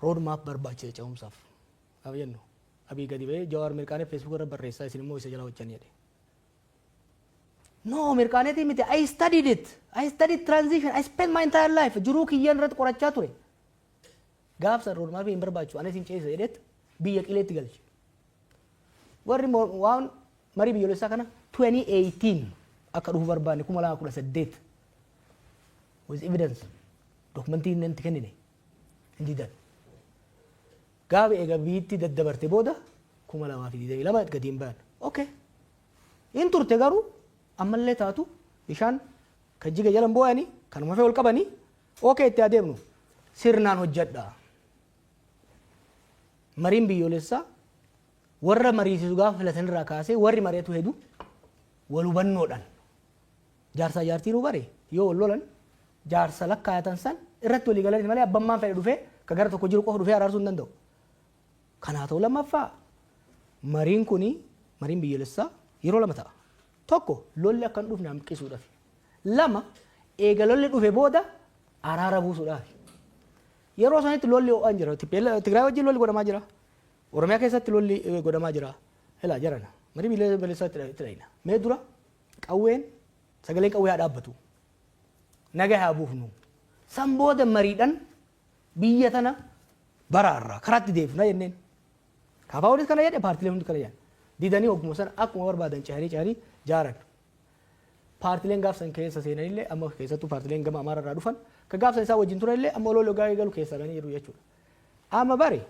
road map barbaachise ce'umsaaf. Gaafa jennu abii gadi ba'ee Jawar mirkaanee Facebook irra barreessaa isin immoo isa jala hojjan jedhe. No, mirkaaneetii miti. I studied it. I studied transition. I spent my entire life. Jiruu kiyyaan irratti qorachaa ture. Gaafsa road map hin barbaachisu. Anis hin ceesa jedheet biyya qileetti galche. Warri waan marii biyyoolessaa kana 2018 akka dhufu barbaanne 2018 with evidence dokumentii inni itti kennine hin didan. Gaafa eega biitti daddabarte booda 2022 gadi hin ba'an. Okay. In turte garuu ammallee taatu bishaan kan jiga jalan boo'anii kan mafee ol qabanii okay itti adeemnu sirnaan hojjedhaa. Mariin biyyoolessaa warra mariisisu gaafa filatan irraa kaasee warri mari'atu hedduu wal hubannoodhaan jaarsaa jaartii nu bare yoo wal lolan jaarsa lakkaayatan san irratti walii galanii malee abbammaan fedhe dhufee ka gara tokko jiru qofa dhufee araarsuu hin danda'u. Kanaa ta'u lammaffaa mariin kuni mariin biyyoolessaa yeroo lama ta'a. Tokko lolli akka hin dhufne hanqisuudhaaf. Lama eega lolli dhufe booda araara buusuudhaaf. Yeroo sanitti lolli ho'aan jira. Tigraay wajjin lolli godhamaa jira. Oromiyaa keessatti lolli godhamaa jira. Ilaa jarana. Marii biyyoolessaa itti dhayina. Mee dura qawween sagaleen qawwee haa dhaabbatu. Nagaa haa buufnu. San booda mariidhaan biyya tana baraarraa karaatti deebifna jenneen. Kaafaawwanis kana jedhe paartiileen hundi kana jedhan. Didanii ogguma sana akkuma barbaadan caarii jaaran. Paartiileen gaafsan keessa seenanillee amma keessattuu paartiileen gama Amaararraa dhufan ka gaafsan isaa wajjin turanillee amma ololoo gaarii galu keessa ganii jiru jechuudha. Amma bare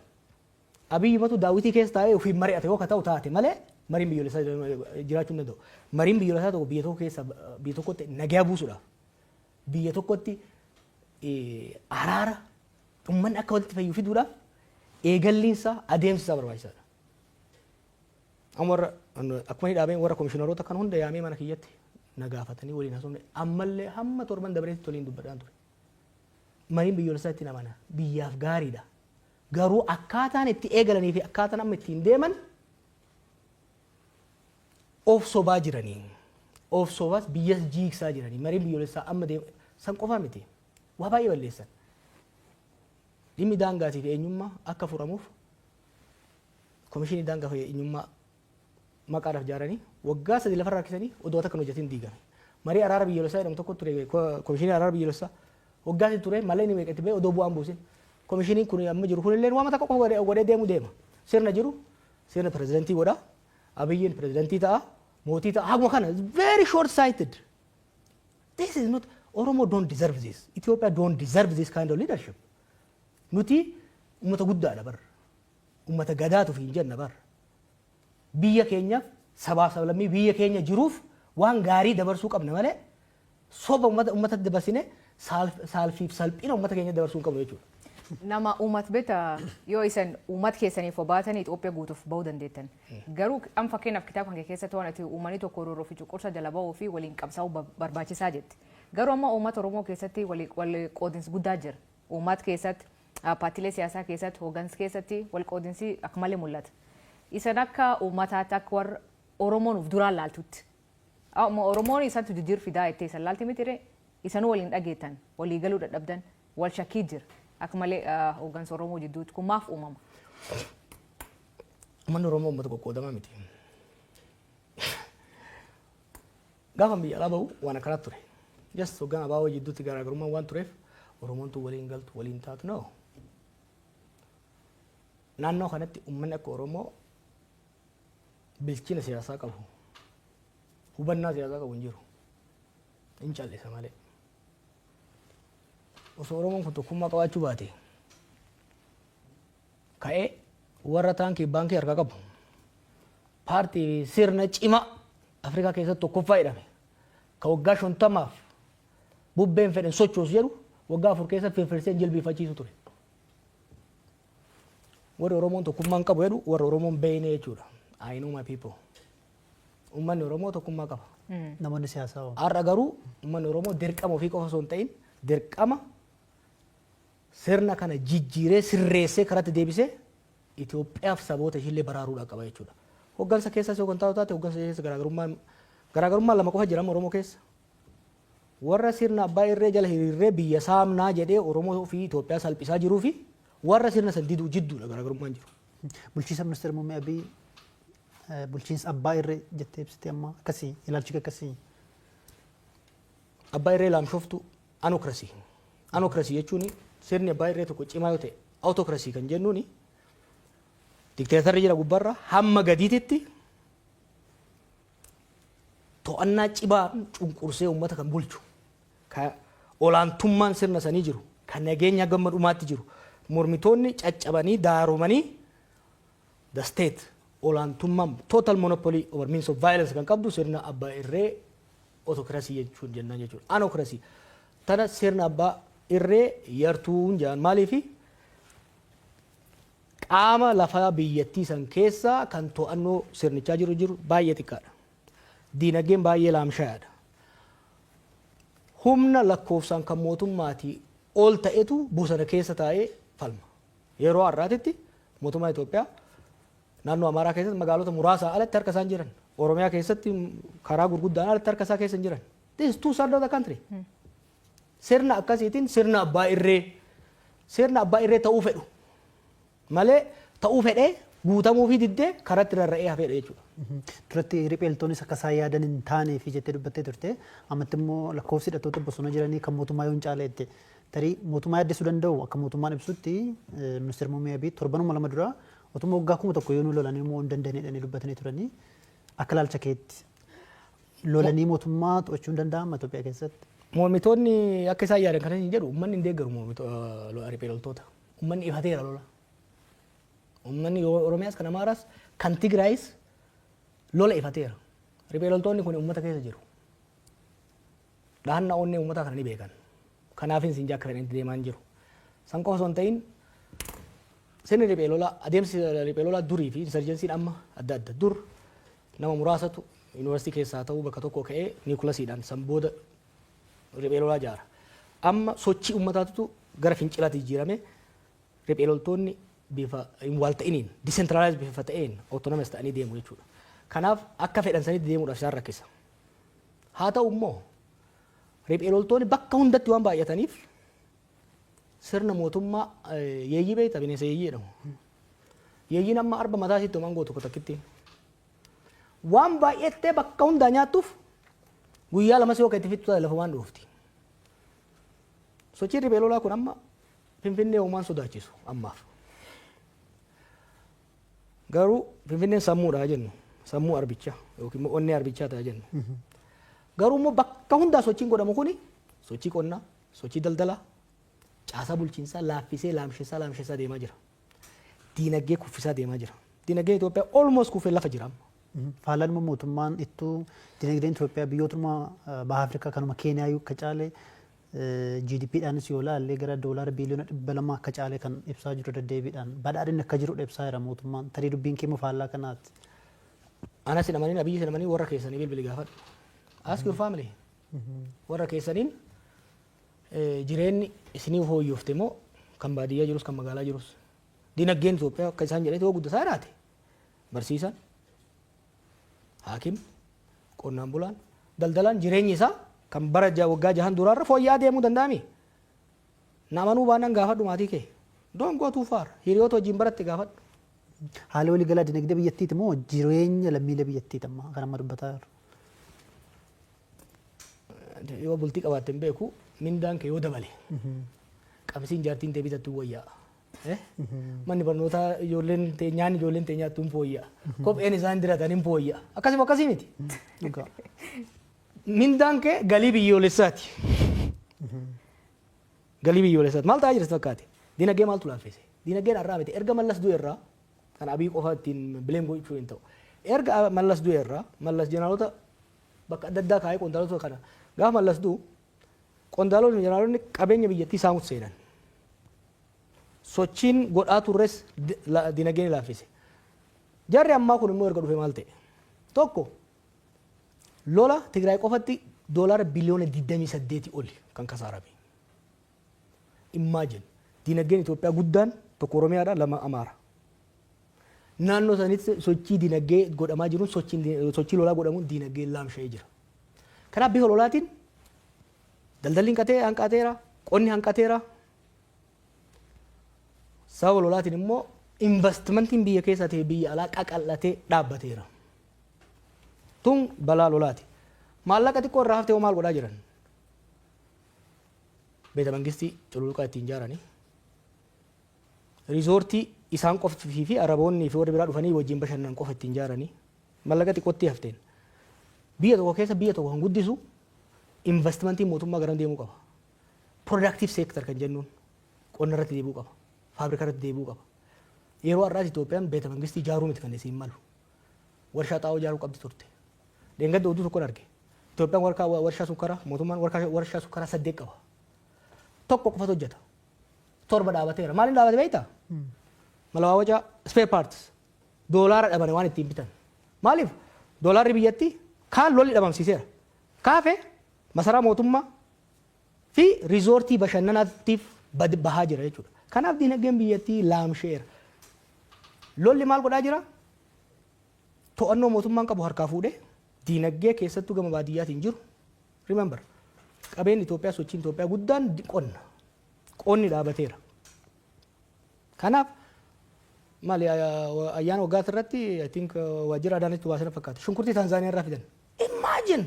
Abiyyi matu daawwitii keessa taa'ee ofii mari'ate yoo ka ta'u taate malee mariin biyyoolessaa jiraachuu hin danda'u. Mariin biyyoolessaa tokko biyya tokko keessa biyya tokkotti nagaa buusuudhaaf biyya tokkotti araara uummanni akka walitti fayyuu fiduudhaaf eegalliinsaa adeemsisaa barbaachisaadha. Amma warra akkuma ni dhaabeen warra komishiinaroota kan hunda yaamee mana kiyyatti nagaafatanii waliin haasofne ammallee hamma torban dabreetti waliin dubbadhaan ture. Mariin biyyoolessaa itti namana biyyaaf gaariidha. Garuu akkaataan itti eegalanii fi akkaataan amma ittiin deeman of sobaa jiranii. Of sobaas biyya jiigsaa jiranii. Mariin biyyoolessaa amma san qofaa miti. Waa baay'ee balleessan. Dhimmi daangaatii fi eenyummaa akka furamuuf komishinii daangaa fi eenyummaa maqaadhaaf ijaaranii waggaa 3 lafarra rakkisanii odoo akka hojjetin diigame. Marii araara biyyoolessaa jedhamu tokko ture komishinii araara biyyoolessaa waggaa ture malee ni meeqatti ba'e odoo bu'aan buusin. Komishiniin kun amma jiru kunillee waan takka qofa godhee deema. Sirna jiru sirna pirezidantii godha. Abiyyiin pirezidantii ta'a. Mootii ta'a. Haguma kana very short sighted. This is not Oromo don't deserve this. Ethiopia don't deserve this kind of leadership. Nuti ummata guddaadha bar. Ummata gadaatu fi hin jenna bar. Biyya keenya sabaa sablammii biyya keenya jiruuf waan gaarii dabarsuu qabna malee soba ummata dabarsine saalfiif salphina ummata keenya dabarsuu hin qabnu jechuudha. nama uumat beta yoo isan uumat keessaniif obaatanii Itoophiyaa guutuuf bahuu dandeettan. Garuu an fakkeenyaaf kitaaba kan keessatti waan ati uumanii tokko rooroo fi cuqursa jala bahuu fi waliin qabsaa'uu barbaachisaa jetti. Garuu amma uummata Oromoo keessatti wal qoodinsi guddaa jira. Uumat keessatti paartiilee siyaasaa keessatti hoggansa keessatti wal qoodinsi akka malee mul'ata. Isan akka uummataatti akka warra Oromoon uf duraan laaltutti. Oromoon isantu jijjiir fidaa itti isan laalti mitire isanuu waliin dhageettan walii galuu dadhabdan wal shakkii jira. Akka malee hoggansa Oromoo jidduutti kun maaf uumama? Uummanni Oromoo uummata qoqqoodamaa miti. Gaafa biyya alaa bahu waan akkanaatti ture. Jas hoggan abaaboo jidduutti garaagarummaan waan tureef Oromoon tun waliin galtu waliin taatu noo. Naannoo kanatti uummanni akka Oromoo bilchina siyaasaa qabu. Hubannaa siyaasaa qabu hin jiru. Hin callisa malee. Osoo Oromoon kun tokkummaa qabaachuu baate ka'ee warra taankii baankii harkaa qabu paartii sirna cima Afrikaa keessatti tokkoffaa jedhame ka waggaa 50 bubbeen fedhan sochoosu jedhu waggaa 4 keessa firfirseen jilbiifachiisu ture. Warri Oromoon tokkummaan qabu jedhu warra Oromoon beeyne jechuudha. I know my people. Uummanni Oromoo tokkummaa qaba. Namoonni siyaasaa hoo? Har'a garuu uummanni Oromoo dirqama ofii qofa osoo hin ta'in dirqama sirna kana jijjiiree sirreessee karatti deebisee Itoophiyaaf saboota ishillee baraaruudhaan qaba jechuudha. Hoggansa keessa yoo kan taate hoggansa keessa garaagarummaan lama qofa jira Oromoo keessa. Warra sirna abbaa irree jala hiriirree biyya saamnaa jedhee Oromoo fi Itoophiyaa salphisaa jiruu fi warra sirna san diduu jidduudha garaagarummaan jiru. Bulchiinsa ministeera muummee Abiy bulchiinsa abbaa irree jettee ibsite amma akkasii ilaalchi akkasii. Abbaa irree laamshoftu anokrasii. Anokrasii jechuun sirni abbaa irree tokko cimaa yoo ta'e autokrasii kan jennuuni dikteetarri jira gubbarra hamma gadiititti to'annaa cibaa cunqursee uummata kan bulchu ka olaantummaan sirna sanii jiru kan nageenya gamma dhumaatti jiru mormitoonni caccabanii daaromanii the state olaantummaan total monopoly over means of violence kan qabdu sirna abbaa irree autokrasii jechuun jennaan jechuudha. Anokrasii tana sirna abbaa irree yartuun jedhan maaliifi qaama lafaa biyyattii san keessaa kan to'annoo sirnichaa jiru baay'ee xiqqaadha. Diinagdeen baay'ee laamshaadha. Humna lakkoofsaan kan mootummaatii ol ta'etu bosona keessa taa'ee falma. Yeroo har'aatitti mootummaa Itoophiyaa naannoo Amaaraa keessatti magaalota muraasaa alatti harka isaan jiran. Oromiyaa keessatti karaa gurguddaan alatti harka isaa keessa hin jiran. This is two sides of the country. Sirna akkasiitiin sirna abbaa irree ta'uu fedhu malee ta'uu fedhee guutamuu fi diddee karatti rarra'ee hafeedha jechuudha. Duratti ripheeltoonnis akka isaan yaadan hin taanee fi jettee dubbattee turte ammatti immoo lakkoofsi hidhattoota bosona jiranii kan mootummaa yoo hin caala jette tarii mootummaa yaaddessuu danda'u akka mootummaan ibsutti ministeera muummee Abiy torbanuma lama dura otuma waggaa 1,000 yoo nu lolanii immoo hin dandeenyedhanii dubbatanii turanii akka ilaalcha keetti lolanii mootummaa to'achuu hin danda'ama Itoophiyaa keessatti. Mormitoonni akka isaan yaadan kana hin jedhu uummanni hin deeggaru ripheeltoota. Uummanni ifateera lola. Uummanni Oromiyaas kan Amaaraas kan Tigraayis lola ifateera. Ripheeltoonni kun uummata keessa jiru. Dhahannaa onnee uummataa kana ni beekan. Kanaafin siin jaakka fedhanitti deemaa hin jiru. San qofa osoo hin ta'in sirni ripheelolaa adeemsi ripheelolaa durii fi insurgensiin amma adda adda dur nama muraasatu yuunivarsiitii keessaa ta'uu bakka tokko ka'ee niikulasiidhaan san booda ripheelolaa jaara. Amma sochii uummataatu gara fincilaatti jijjiirame ripheeloltoonni bifa wal ta'iniin decentralized bifa ta'een autonomous ta'anii deemu jechuudha. Kanaaf akka fedhan sanitti deemuudhaaf isaan rakkisa. Haa ta'u immoo ripheeloltoonni bakka hundatti waan baay'ataniif sirna mootummaa yeeyyii beekta bineensa yeeyyii jedhamu. Yeeyyiin amma arba mataa isiitti homaan gootu tokko takkitti. Waan baay'attee bakka hundaa nyaattuuf guyyaa lamas yoo itti fixtu lafa waan dhoofti. Sochiin ripheelolaa kun amma Finfinnee uumaan sodaachisu ammaaf. Garuu Finfinneen sammuudha jennu sammuu arbichaa yookiin onnee arbichaa ta'a jennu. Garuu immoo bakka hundaa sochiin godhamu kuni sochii qonnaa, sochii daldalaa, caasaa bulchiinsaa laaffisee laamshisaa deemaa jira. Diinagdee kuffisaa deemaa jira. Diinagdeen Itoophiyaa almost kuffee lafa jira. Faalaan mootummaan ittuu diinagdeen Itoophiyaa biyyootuma baha Afrikaa kanuma Keeniyaa akka caale GDPdhaanis yoo ilaalle gara doolaara biliyoona 200 akka caalee kan ibsaa jiru deddeebiidhaan badhaadhinni akka jiru ibsaa jira mootummaan tarii dubbiin kee faallaa kanaati. Ana sinamanii nabiyyi sinamanii warra keessanii bilbili gaafadhu. Ask your family. Warra keessaniin jireenyi isinii hooyyofte moo kan baadiyyaa jirus kan magaalaa jirus. Dinagdeen Itoophiyaa akka isaan jedhee ta'uu guddataa jiraate. Barsiisan, haakim, qonnaan bulaan, daldalaan jireenyi isaa kan bara waggaa 6 duraarra fooyya'aa deemuu danda'ami. Namanuu baanaan gaafadhu maatii kee. Don't go too far. Hiriyoota wajjin baratte gaafadhu. Haala waliigalaa dinagdee biyyattiiti moo jireenya lammiilee biyyattiiti amma kan amma dubbataa jiru? Yoo bultii qabaatte hin beeku mindaan kee yoo dabale qabsiin jaartiin ta'e bitattuu wayyaa. Manni barnootaa ijoolleen nyaanni ijoolleen ta'e nyaattu hin fooyyaa. Kopheen isaan diratan hin fooyyaa. Akkasii miti. Mindaan kee galii biyyoolessaati. Galii biyyoolessaati. Maal ta'aa jirti fakkaate? Dinagdee maaltu laaffise? Dinagdeen har'aa miti erga mallas du'e irraa kan abii qofa ittiin bileem gochuu hin ta'u. Erga mallas du'e irraa mallas jeneraaloota bakka adda addaa kaa'ee qondaalota kana gaafa mallas du'u qondaalonni jeneraaloonni qabeenya biyyattii saamutti seenan. Sochiin godhaa turres dinagdeen laaffise. Jarri ammaa kun immoo erga dhufe maal ta'e? Tokko lola Tigraay qofatti doolaara biliyoona 28 oli kan kasaarame. Imagine dinagdeen Itoophiyaa guddaan tokko Oromiyaadha lama Amaara. Naannoo sanitti sochii dinagdee godhamaa jiruun sochii lolaa godhamuun dinagdee laamsha'ee jira. Kanaaf bifa lolaatiin daldalli hanqateera, qonni hanqateera. Sababa lolaatiin immoo investimentiin biyya keessaa ta'e biyya alaa qaqal'atee dhaabbateera. Tun balaa lolaati. Maallaqa xiqqoo irraa haftee maal godhaa jiran? Beeta mangistii cululuqaa ittiin ijaaranii. Riizoortii isaan qoftii fi araboonni fi warri biraa dhufanii wajjin bashannan qofa ittiin ijaaranii. Maallaqa xiqqootti hafteen. Biyya tokko keessa biyya tokko kan guddisu investimentiin mootummaa garam deemuu qaba. Productive sector kan jennuun qonna irratti deebi'uu qaba. Faabirikaa irratti deebi'uu qaba. Yeroo har'aas Itoophiyaan beeta mangistii ijaaruu miti kan isiin malu. Warshaa xaa'oo ijaaruu qabdi turte. Deengadda oduu tokkoon arge. Itoophiyaan warshaa sukkaraa mootummaan warshaa sukkaraa 8 qaba. Tokko qofatu hojjeta. 7 dhaabateera. Maaliin dhaabate beektaa? Malawaawwaca spare parts doolaara dhabane waan ittiin bitan. Maaliif? Doolaarri biyyattii kaan lolli dhabamsiiseera. Kaafe masaraa mootummaa fi riizoortii bashannanaatiif bahaa jira jechuudha. Kanaaf dinagdeen biyyattii laamsheera. Lolli maal godhaa jira? To'annoo mootummaan qabu harkaa fuudhee dinagdee keessattuu gama baadiyyaatiin jiru. Remember qabeen Itoophiyaa sochiin Itoophiyaa guddaan qonna. Qonni dhaabateera. Kanaaf maali ayyaana waggaa irratti I think waajjira Adaanitti baasina fakkaata. Shunkurtii Taanzaaniyaa irraa fidan. Imagine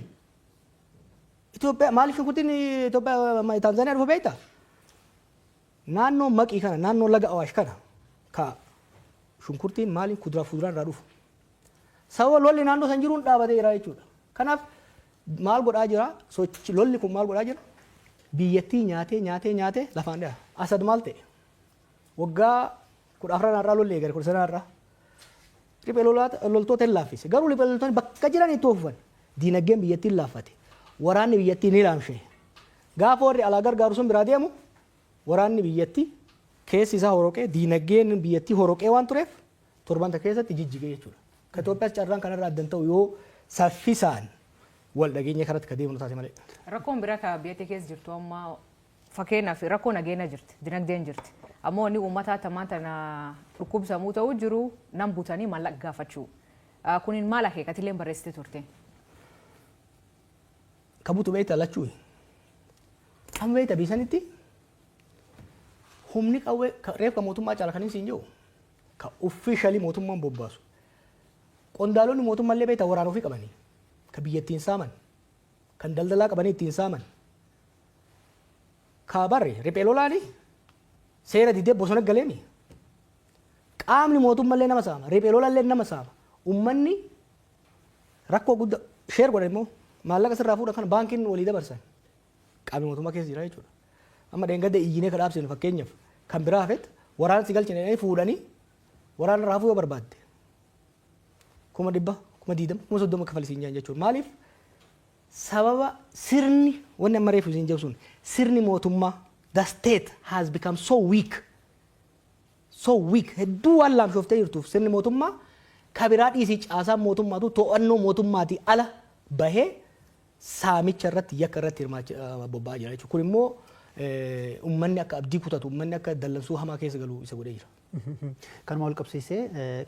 Itoophiyaa maaliif shunkurtiin Itoophiyaa Taanzaaniyaa dhufa beektaa? Naannoo maqii kana naannoo laga Awaash kana ka shunkurtiin maaliin kuduraa fuduraan irraa dhufu. Sababa lolli naannoo san jiruun dhaabateera jechuudha. Kanaaf maal godhaa jira? Lolli kun maal godhaa jira? Biyyattii nyaatee lafaan dha'a. Asad maal ta'e? Waggaa 14 irraa lolli eegale 19 irraa. Riphee loltoota hin laaffise. Garuu riphee loltoonni bakka jiran itti oofan. Dinagdeen biyyattii hin laaffate. Waraanni biyyattii ni laamshe. Gaafa warri alaa gargaaru sun biraa deemu waraanni biyyattii keessi isaa horoqee dinagdeen biyyattii horoqee waan tureef torbanta keessatti jijjigee jechuudha. Ka Itoophiyaas carraan kanarraa addan ta'u yoo saffisaan wal dhageenya kanatti ka deemnu taate malee. Rakkoon biraa ka biyyattii keessa jirtu amma fakkeenyaaf rakkoo nageenya jirti, dinagdeen jirti. Ammoo inni uummataa tamaan tana dhukkubsamuu ta'uu jiru nan butanii maallaqa gaafachuu. Kunin maal akeekatileen barreessite turte? Ka butu beektaa lachuu. Amma beektaa biisanitti humni qawwee reefka mootummaa caala kan hin jiru ka officially mootummaan bobbaasu. Qondaalonni mootummaallee beektaa waraana ofii qabanii ka biyyattiin saaman kan daldalaa qabanii ittiin saaman ka barre riphee lolaanii seera didee bosona galeemi qaamni mootummaallee nama saama riphee lolaallee nama saama ummanni rakkoo guddaa sheer godhan immoo maallaqa sirraa fuudhan kan baankiin walii dabarsan qaamni mootummaa keessa jira jechuudha. Amma deengadda iyyinee ka dhaabsinu fakkeenyaaf kan biraa hafet waraana si galchine fuudhanii waraana raafuu yoo barbaadde 100,000, 120,000, 30,000 kafalisiin jechuudha. Maaliif sababa sirni wanni amma reefu isin jabsuun sirni mootummaa the state has become so weak hedduu waan laamshoftee jirtuuf sirni mootummaa kabiraa dhiisii caasaa mootummaatu to'annoo mootummaatii ala bahee saamicha irratti yakka irratti bobba'aa jira jechuudha. Kun immoo uummanni akka abdii kutatu uummanni akka dallansuu hamaa keessa galu isa godhee jira. Kanuma wal qabsiisee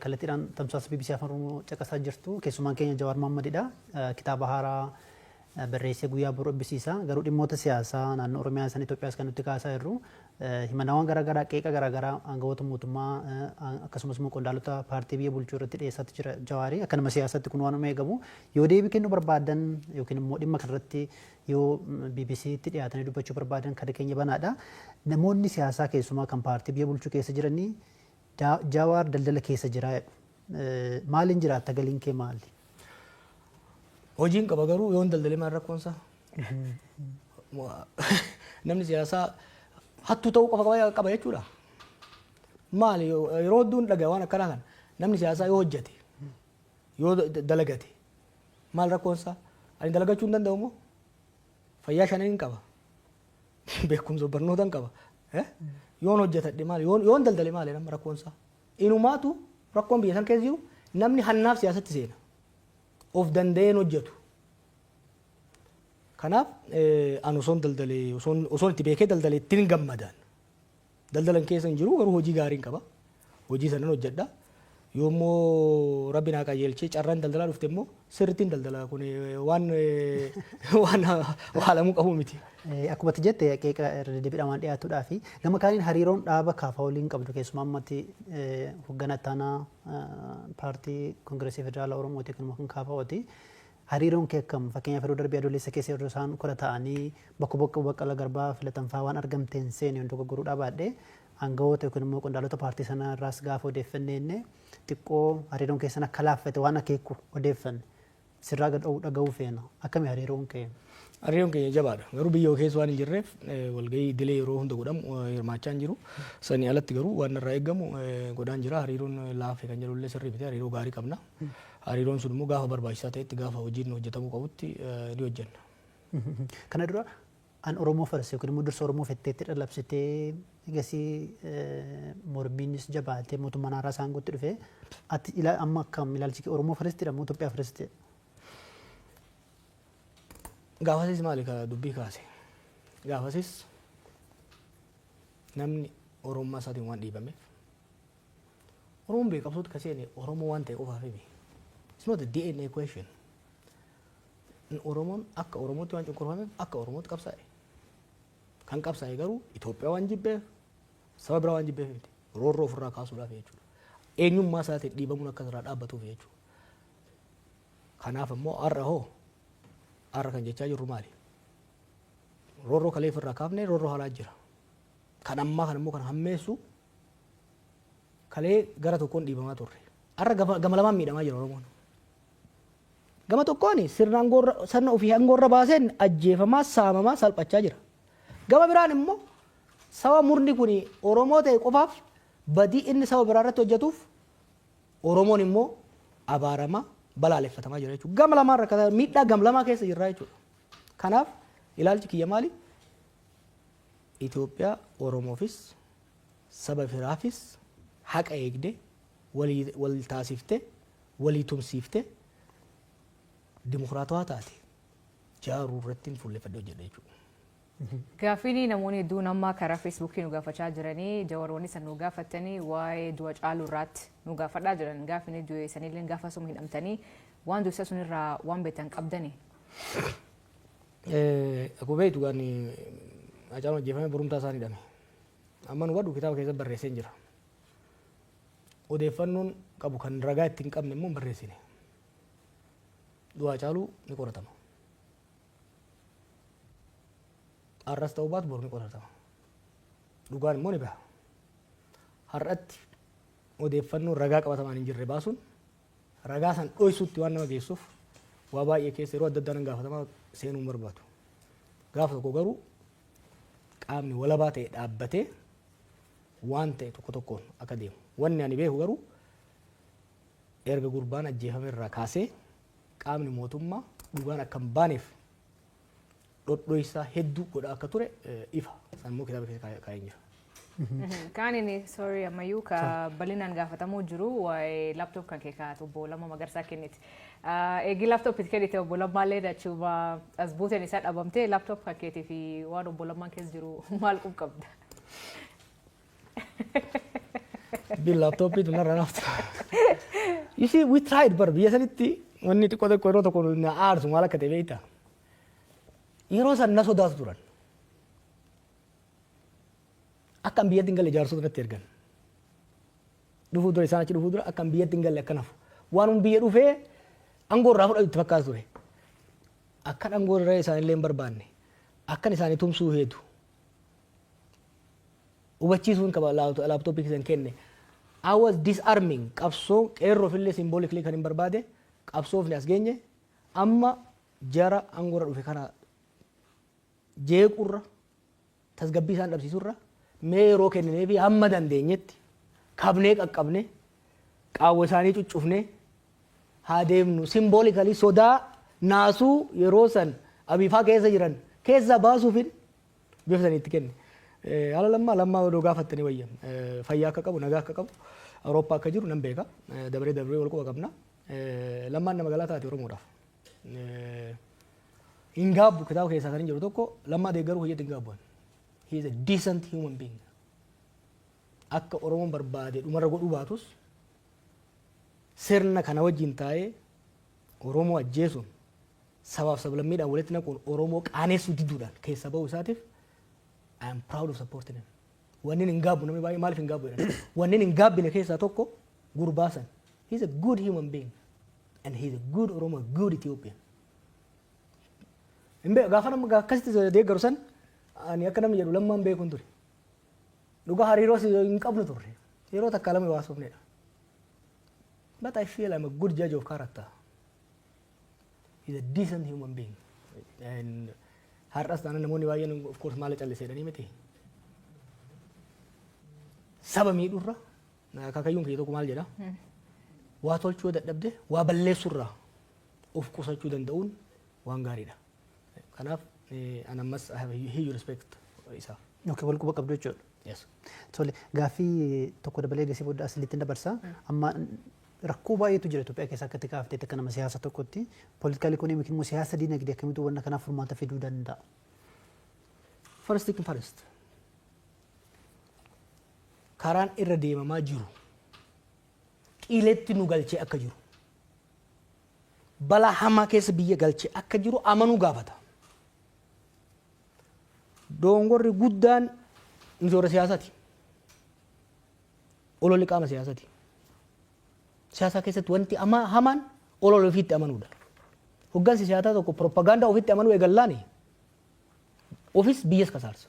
kallattiidhaan tamsaasa BBC Afaan Oromoo caqasaa jirtu keessumaan keenya Jawar Mohammedidha. Kitaaba haaraa barreessee guyyaa boru eebbisiisa. Garuu dhimmoota siyaasaa naannoo Oromiyaa san Itoophiyaas kan nuti kaasaa jirru himannawwan garaagaraa qeeqa garaagaraa aangawoota mootummaa akkasumas immoo qondaalota paartii biyya bulchuu irratti dhiyeessaatti jira Jawaarii. Akka nama siyaasatti kun waanuma eegamu yoo deebii kennuu barbaadan yookiin immoo dhimma kanarratti yoo BBCtti dhiyaatanii dubbachuu barbaadan kan keenya banaadha. Namoonni siyaasaa keessumaa kan paartii biyya bulchuu keessa jiranii Jawaar daldala keessa jira. Maaliin jiraatta galiin kee maali? Hojiin qaba garuu yoon daldalee maal rakkoonsa? Namni siyaasaa hattuu ta'uu qaba jechuudha. Maali yeroo hedduun dhagaa waan akkanaa kana namni siyaasaa yoo hojjete yoo dalagate maal rakkoonsa? Ani dalagachuu hin danda'u moo? Fayyaa shaniin qaba. Beekumsa barnootaan qaba. Yoon hojjetadhe maali? Yoon daldale maali nama rakkoonsa? Inumaatu rakkoon biyya san keessa jiru namni hannaaf siyaasatti seena. Of danda'een hojjetu. Kanaaf an osoon daldalee osoon itti beekee daldalee ittiin gammadaan. Daldalan keessa hin jiru garuu hojii gaariin qaba. Hojii sanan hojjedha. Yoommoo rabbi naa qajeelchee carraan daldalaa dhufte immoo sirriittiin daldalaa kun waan waalamuu qabu miti. Akkuma ati jette qeeqa irra deebiidhaan dhiyaatuudhaa fi gama kaaniin hariiroon dhaaba kaafaa waliin qabdu keessumaa ammatti hoggana ittaanaa paartii Koongireesii Federaalaa Oromooti kan kaafaa'ooti. Hariiroon kee akkam fakkeenyaaf yeroo darbii adoolessa keessa yeroo isaan kola ta'anii bakka Baqqalaa Garbaa filatan fa'aa waan argamteen seeni wantoota gurguruudhaa baadhee aangawoota yookiin immoo qondaalota paartii sanaa irraas gaafa odeeffannee xiqqoo hariiroon keessan akka laaffate waan akeeku odeeffanne sirraa gad dhaga'uu feena. Akkami hariiroon kee? Hariiroon keenya jabaadha. Garuu biyya keessa waan hin jirreef walgahii idilee yeroo hunda godhamu hirmaachaa hin jiru. Sanii alatti garuu waan irraa eegamu godhaan jira. Hariiroon laaffee kan jedhullee sirrii miti hariiroo gaarii qabna. Hariiroon sun immoo gaafa barbaachisaa ta'etti gaafa hojiin hojjetamuu qabutti ni hojjenna. Kana dura an Oromoo farse yookiin immoo dursa Oromoo fetteetti dhalabsitee egasii mormiinis jabaatee mootummaan haaraa saangotti dhufe ati amma akkam ilaalchi Oromoo farestidha moo Itoophiyaa farestidha? Gaafasis maali ka dubbii kaase? Gaafasis namni Oromummaa isaatiin waan dhiibameef Oromoon beekamtoota kaseene Oromoo waan ta'e qofaaf himi. It's not a DNA question. Oromoon akka Oromootti waan cunqurfameef akka Oromootti qabsaa'e. Kan qabsaa'e garuu Itoophiyaa waan jibbeef saba biraa waan jibbeef miti. Roorroo ofirraa kaasuudhaaf jechuudha. Eenyummaa isaatiin dhiibamuun akka irraa dhaabbatuuf jechuudha. Kanaaf immoo har'a kan jechaa jirru maali? Roorroo kalee ofirraa kaafnee roorroo haalaa jira. Kan ammaa kan immoo kan hammeessu kalee gara tokkoon dhiibamaa turre. Har'a gama lamaan miidhamaa jira Oromoon. Gama tokkoon sirna ofii aangoorra baaseen ajjeefamaa saamamaa salphachaa jira. Gama biraan immoo saba murni kun Oromoo ta'e qofaaf badii inni saba biraa irratti hojjetuuf Oromoon immoo abaaramaa balaaleffatamaa jira jechuudha. Gama lamaan rakkataa miidhaa gama lamaa keessa jirra jechuudha. Kanaaf ilaalchi kiyya maali? Itoophiyaa Oromoofis saba biraafis haqa eegdee wal taasiftee walii tumsiiftee dimokiraatawaa taate jaaruu irratti fuulleffadhee hojjedha jechuudha. Gaaffiin namoonni hedduun amma karaa feesbuukii nu gaafachaa jiranii jawaroonni san nu gaafatanii waa'ee du'a caaluu irratti nu gaafadhaa jiran gaaffiin du'e sanillee gaafa suma hidhamtanii waan du'e sun irraa waan beektan qabdani. Akkuma beektu kan Hacaaluun ajjeefamee borumtaa isaan hidhame. Amma nu badhu kitaaba keessatti barreessee jira. Odeeffannoon qabu kan ragaa ittiin qabne immoo hin barreessine. Du'a Hacaaluu ni qoratama. Har'as ta'uu baatu boru ni qoratama. Dhugaan immoo ni baha. Har'atti odeeffannoo ragaa qabatamaan hin jirre baasuun ragaa san dhoysuutti waan nama geessuuf waa baay'ee keessa yeroo adda addaan gaafatamaa seenuu hin barbaadu. Gaafa tokko garuu qaamni walabaa ta'e dhaabbatee waan ta'e tokko tokkoon akka deemu. Wanni ani beeku garuu erga gurbaan ajjeefame irraa kaasee qaamni mootummaa dhugaan akka hin baaneef dhodhoisaa hedduu godha akka ture ifa sammuu kitaaba keessa kaa'ee jira. Kan inni sorry ammayyuu ka bal'inaan gaafatamuu jiru waa'ee laptop kan kee kaa'atu obbo Lammaa Magarsaa kenniti. Eegi laptop itti kennite obbo Lammaallee dachuuma as buuteen isaa dhabamtee laptop kan keetii fi waan obbo Lammaan keessa jiru maal qabda? Bil laptop itu narra nafta. You see, we tried bar biyya sanitti wanni xiqqoo tokko yeroo tokko na aarsu maal akka ta'e beektaa? Yeroo san na sodaatu turan. Akkam biyyatti hin galle jaarsota irratti ergan. Dhufuu dura isaan achi dhufuu dura akkam biyyatti hin galle akka nafu. Waan biyya dhufee aangoo irraa fudhatu itti fakkaatu ture. Akkan aangoo irraa isaanillee hin barbaanne. Akkan isaanii tumsuu heetu. Hubachiisuun qaba laaptooppii keessan kenne. I was disarming qabsoo qeerroo fillee symbolically kan hin barbaade qabsoofni as geenye amma jara aangoo irra dhufe kana jeequrra tasgabbii isaan dhabsiisurra mee yeroo kenninee fi hamma dandeenyetti kabnee qaqqabne qaawwa isaanii cuccufne haa deemnu symbolically sodaa naasuu yeroo san abiifaa keessa jiran keessa baasuufin bifa saniitti kenne. Haala lammaa odoo gaafattanii wayya fayyaa akka qabu nagaa akka qabu Awurooppaa akka jiru nan beeka dabaree wal quba qabna lammaan nama galaa taate Oromoodhaaf. Hin gaabbu kitaaba keessaa kan hin jiru tokko lammaa deeggaruu hoyyatti hin gaabbu'an. He is a decent human being. Akka Oromoon barbaade dhumarra godhuu baatus sirna kana wajjin taa'ee Oromoo ajjeesuun sabaaf sablammiidhaan walitti naquun Oromoo qaaneessuu didduudhaan keessa ba'uu isaatiif I am proud of supporting him. Wanni hin gaabbu namni baay'ee maaliif hin gaabbu jedhan. Wanni hin gaabbine keessaa tokko gurbaasan. He is a good human being and he is a good Oromo, a good Ethiopian. Gaafa nama akkasitti deeggaru san ani akka namni jedhu lammaan beekuun ture. Dhugaa hariiroo hin qabnu turre. Yeroo takka lama waasofnedha. But I feel I'm a good judge of character. He's a decent human being. And har'as taanaan namoonni baay'een of course maal calliseedhanii miti. Saba miidhurra akaakayyuun kiyya tokko maal jedha. Waa tolchuu dadhabde waa balleessurraa of qusachuu danda'uun waan gaariidha. Kanaaf an ammas I have a huge respect isaaf. Okay, wal quba qabdu jechuudha. Yes. Tole gaaffii tokko dabalee gasii booda asilitti dabarsa. Amma rakkoo baay'eetu jira Itoophiyaa keessa akkatti kaaftee akka nama siyaasa tokkotti political economic immoo siyaasa diinagdee akkamitti wanna kanaaf furmaata fiduu danda'a. First thing first. Karaan irra deemamaa jiru qileetti nu galchee akka jiru balaa hamaa keessa biyya galchee akka jiru amanuu gaafata. Dongorri guddaan injoora siyaasaati. Ololli qaama siyaasaati. Siyaasa keessatti wanti hamaan olol ofiitti amanuudha. Hoggansi siyaasaa tokko propagaandaa ofiitti amanuu eegallaani ofis biyyas kasaarsa.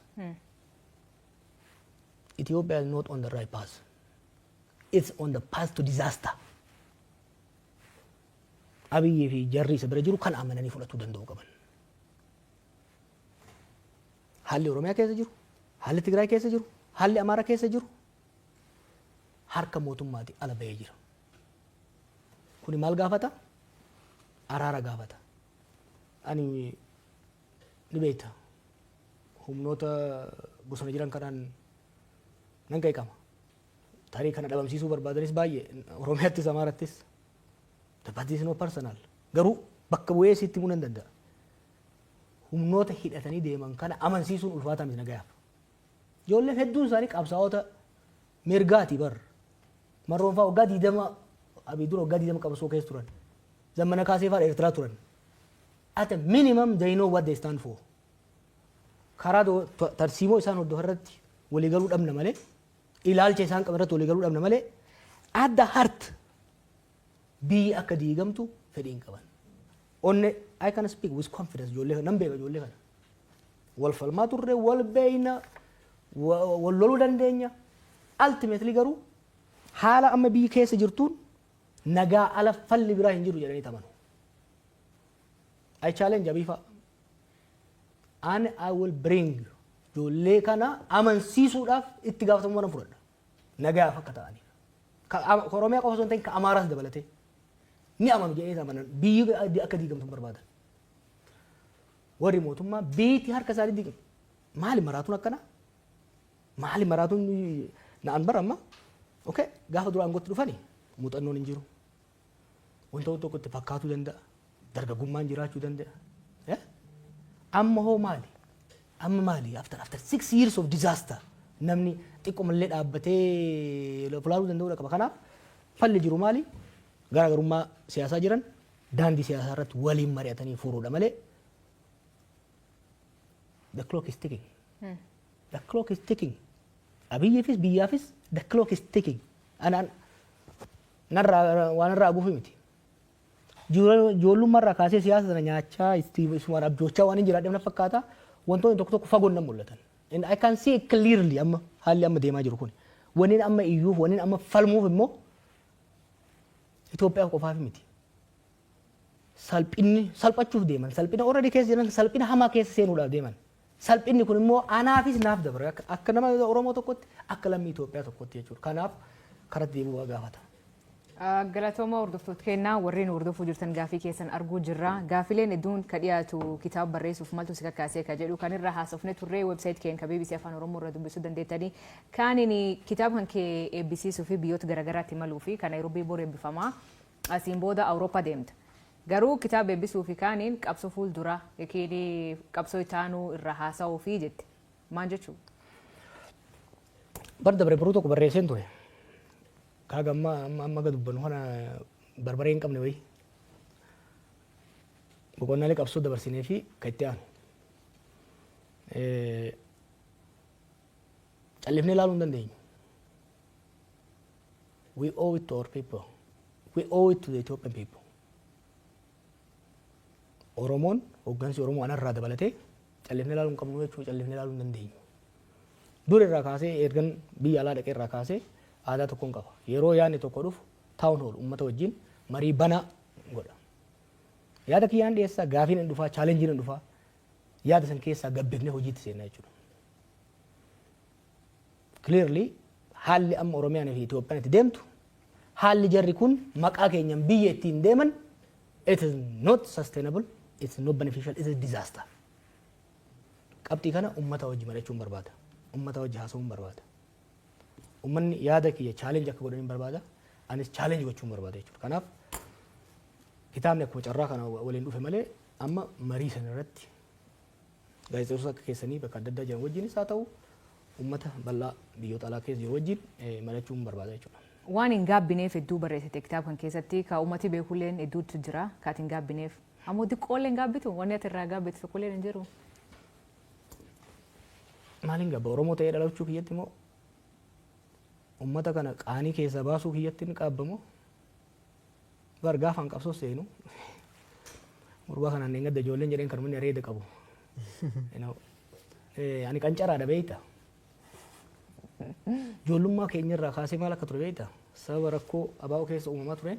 Ethiopia is not on the right path. It's on the path to disaster. Abiyyee fi jarri isa bira jiru kan amananii fudhatuu danda'u qaban. Haalli Oromiyaa keessa jiru, haalli Tigraay keessa jiru, haalli Amaaraa keessa jiru harka mootummaati ala bahee jira. Kuni maal gaafata? Araara gaafata. Ani ni beekta. Humnoota bosona jiran kanaan nan qeeqama. Tarii kana dhabamsiisuu barbaadanis baay'ee Oromiyaattis Amaarattis. But this is not personal. Garuu bakka bu'ee sitti himuu nan danda'a. Humnoota hidhatanii deeman kana amansiisuun ulfaataa miti nagayaaf. Ijoolleen hedduun isaanii qabsaa'ota mirgaati bar. Marroon fa'aa waggaa 20 Abiidura waggaa 20 qabsoo keessa turan. Zammana kaasee fa'aa Eertiraa turan. At a minimum they know what they stand for. Karaa tarsiimoo isaan hordofan irratti waliigaluu dhabna malee ilaalcha isaan qaban irratti waliigaluu dhabna malee at the heart biyyi akka diigamtu fedhiin qaban. Onne I can speak with confidence ijoollee nan beeka ijoollee kana. Wal falmaa turre wal beeyna wal loluu dandeenya. Ultimately garuu haala amma biyyi keessa jirtuun nagaa ala falli biraa hin jiru jedhanii tamanu. I challenge Abiifa. And I will bring ijoollee kana amansiisuudhaaf itti gaafatamuu waan fudhadha. Nagaaf akka ta'anii. Oromiyaa qofa osoo hin ta'in ka Amaaraas dabalatee. Ni amanu jedhee amanan biyyi akka diigamtu barbaadan. warri mootummaa biitii harka isaanii diqu. Maali maraatuun akkana? Maali maraatuun na'an baramma? Okay, gaafa duraan gotti dhufani muuxannoon hin jiru. Wanta tokkotti fakkaatuu danda'a. Dargaggummaan jiraachuu danda'a. Amma hoo maali? Amma maali? After 6 years of disaster namni xiqqoomallee dhaabbatee lolaaluu danda'udha qaba. Kanaaf falli jiru maali? Garaagarummaa siyaasaa jiran daandii siyaasaa irratti waliin mari'atanii furuudha malee. The clock is ticking. The clock is ticking. Abiyyeefis biyyaafis the clock is ticking. Anaan waan irraa guufi miti. Ijoollummaa irraa kaasee siyaasa sana nyaachaa isuma abjoochaa waan hin jiraadheef na fakkaata wantoonni tokko tokko fagoon nan mul'atan. And I can see clearly amma haalli amma deemaa jiru kun. Waniin amma iyyuuf waniin amma falmuuf immoo Itoophiyaaf qofaaf miti. Salphachuuf deeman. Salphina already keessa jiran salphina hamaa keessa seenuudhaaf deeman. Salphinni kun immoo anaafis naaf dabare akka nama Oromoo tokkotti akka lammii Itoophiyaa tokkotti jechuudha. Kanaaf karatti deebi'uu gaafata. Galatooma hordoftoota kennaa warreen hordofuu jirtan gaafii keessan arguu jirra. Gaafileen hedduun ka dhiyaatu kitaaba barreessuuf maltu si kakkaasee ka jedhu kan irra haasofne turree websaayit keenya ka BBC Afaan Oromoo irra dubbisuu dandeettanii. Kaaniin kitaaba kan kee eebbisiisuu fi biyyoota garaagaraatti imaluu fi kan Naayiroobii bor eebbifamaa asiin booda Awurooppaa deemta. Garuu kitaaba eebbisuu fi kaaniin qabsoo fuuldura yookiin qabsoo itaanuu irra haasa'uu fi jette. Maal jechuudha? Bar dabre biroo tokko barreesseen ture. Kaaga amma gad dubbannu kana barbaree hin qabne wayii. Boqonnaalee qabsoo dabarsinee fi kan itti aanu. Callifnee ilaaluu hin dandeenyu. We owe it to our people. We owe it to the Ethiopian people. Oromoon hooggansi Oromoo anarraa dabalatee callifnee ilaaluu hin qabnu jechuudha callifnee ilaaluu hin dandeenyu. Dur irraa kaasee ergan biyya alaa dhaqee irraa kaasee aadaa tokkoon qaba. Yeroo yaadni tokko dhufu taa'uun oolu uummata wajjin marii banaa godha. Yaada kiyyaan dhiyeessaa gaafiin hin dhufaa chaalenjiin hin dhufaa yaada san keessaa gabbifnee hojiitti seenaa jechuudha. Clearly haalli amma Oromiyaan fi Itoophiyaan itti deemtu haalli jarri kun maqaa keenyaan biyya ittiin deeman it is not sustainable, it is not beneficial, it is disaster. Qabxii kana uummata wajjin mari'achuun barbaada. Uummata wajjin haasa'uun barbaada. Uummanni yaada kiyya challenge akka godhaniin barbaada. Anis challenge gochuun barbaada jechuudha. Kanaaf kitaabni akkuma carraa kana waliin dhufe malee amma marii sana irratti gaazexeessitoota akka keessanii bakka adda addaa jiran wajjinis haa ta'u uummata bal'aa biyyoota alaa keessa jiru wajjin mari'achuun barbaada jechuudha. Waan hin gaabbineef hedduu barreessite kitaaba kan keessatti ka uummati beekulleen hedduutu jira kaati hin gaabbineef. Ammoo xiqqoollee hin gaabbitu wanni ati irraa gaabbitu tokkollee hin jiru. Maaliin gabba Oromoo ta'ee dhalachuu kiyyatti immoo ummata kana qaanii keessa baasuu kiyyatti ni qaabbamu. Bar gaafan qabsoo seenu. Murbaa kanaan hin gadda ijoolleen jedheen kan manni areeda qabu. Ani qancaraadha beeyta. Ijoollummaa keenyarraa kaasee maal akka ture beeyta. Sababa rakkoo abaa'oo keessa uumamaa tureen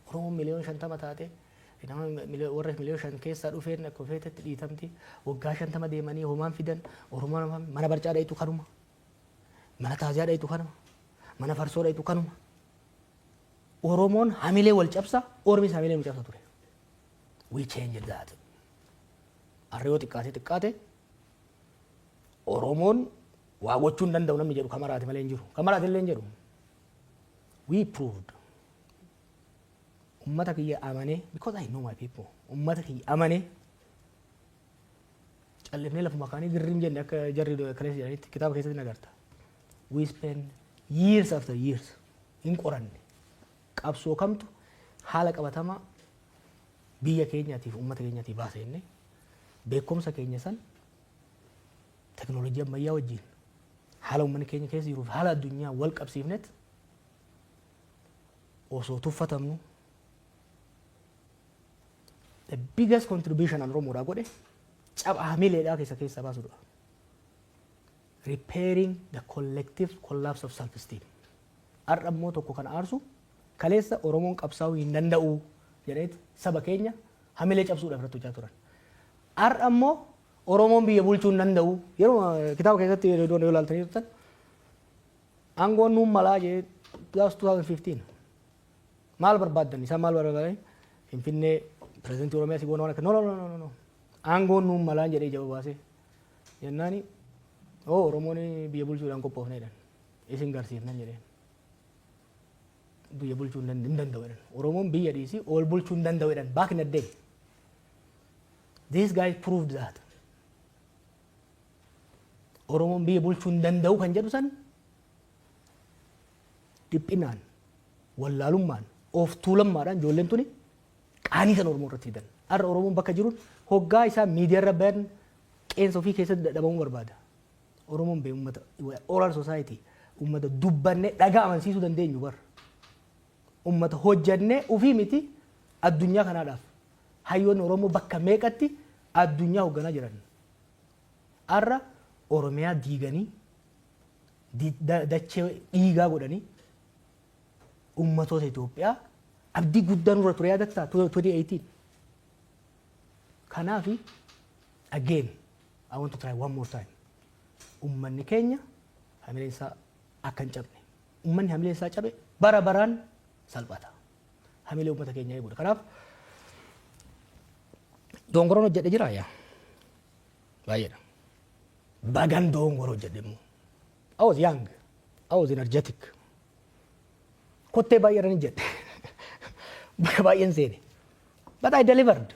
Oromoon miliyoona 50 taate warra miliyoona 5 keessaa dhufeen akka feetetti dhiitamti waggaa 50 deemanii homaan fidan Oromoon mana barcaa dhayitu kanuma. Mana taazaa dhayitu kanuma. Mana farsoo dhayitu kanuma. Oromoon hamilee wal cabsa, Oromis hamilee nu cabsa ture. We changed that. Arreeyoo xiqqaate Oromoon waa gochuu hin danda'u namni jedhu kamaraati malee hin jiru. Kamaraati illee hin jedhu. We proved. Ummata kiyya amanee, because I know my people. Ummata kiyya amanee callifnee lafuma kaanii girriin jenne akka jarri kaleessa jedhanitti kitaaba keessatti nagarta. We spend years after years in qoranne qabsoo kamtu haala qabatamaa biyya keenyaatiif uummata keenyaatiif baasa jennee beekumsa keenya san teknoolojii ammayyaa wajjin haala uummanni keenya keessa jiruuf haala addunyaa wal qabsiifnet osoo tuffatamnu the biggest contribution an Oromoodhaa godhe caba hamileedhaa keessa baasudha. Repairing the collective collapse of self-esteem. Har'a immoo tokko kan aarsu kaleessa Oromoon qabsaa'uu hin danda'u jedheet saba keenya hamilee cabsuudhaaf irratti hojjaa turan. Har'a immoo Oromoon biyya bulchuu hin danda'u yeroo kitaaba keessatti yoo ilaaltanii turtan aangoon nuun malaa jedhee 2015 maal barbaaddan isaan maal barbaadan Finfinnee pirezidantii Oromiyaa si goona waan akka no aangoon nuun malaan jedhee jaba baasee jennaani Oromoon biyya bulchuudhaan qophoofne jedhan isin garsiifnan jedheen biyya bulchuu hin danda'u jedhan Oromoon biyya dhiisii ol bulchuu hin danda'u jedhan back in the day. These guys proved that. Oromoon biyya bulchuu hin danda'u kan jedhu san dhiphinaan wallaalummaan of tuulammaadhaan ijoolleen tuni qaanii kan Oromoo irratti fidan. Har'a Oromoon bakka jiruun hoggaa isaa miidiyaa irra bayan qeensa ofii keessatti dadhabamuu barbaada. Oromoon bee uummata oral society uummata dubbannee dhagaa amansiisuu dandeenyu bar. Uummata hojjannee ofii miti addunyaa kanaadhaaf. Hayyoonni Oromoo bakka meeqatti addunyaa hoogganaa jiran. Har'a Oromiyaa diiganii dachee dhiigaa godhanii ummatoota Itoophiyaa abdii guddaan irra ture yaadattaa 2018. Kanaaf again I want to try one more time. Ummanni keenya hamileen isaa akka hin cabne. Ummanni hamileen isaa cabe bara baraan salphata. Hamilee ummata keenya eeguudha. Kanaaf dongoroon hojjedhe jira yaa baay'eedha. Bagan dongoroo hojjedhe immoo. I was young. I was energetic. Kottee baay'eedhaan jedhe. Baay'een seene. But I delivered.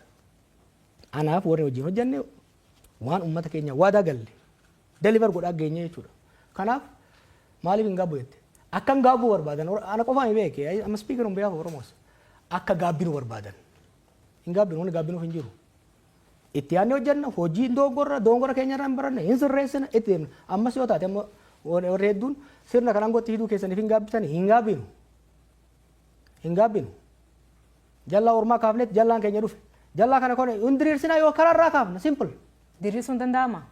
Anaaf warri wajjin hojjenne waan ummata keenya waadaa galle deliver godhaa geenye jechuudha. Kanaaf maaliif hin gaabbu jette? Akka hin gaabbu barbaadan ana qofaan beeke. I'm speaking on behalf of Oromos. Akka gaabbinu barbaadan. Hin gaabbinu wanni gaabbinuuf hin jiru. Itti yaadne hojjenna hojii dongora keenya irraa hin baranne hin sirreessina itti deemna. Ammas yoo taate amma warri hedduun sirna kanaan gotti hiduu keessaniif hin gaabbisan hin gaabbinu. Hin gaabbinu. Jallaa ormaa kaafnetti jallaan keenya dhufe. Jallaa kana kone hin diriirsinaa yoo kararraa kaafna simple. Diriirsuun danda'ama.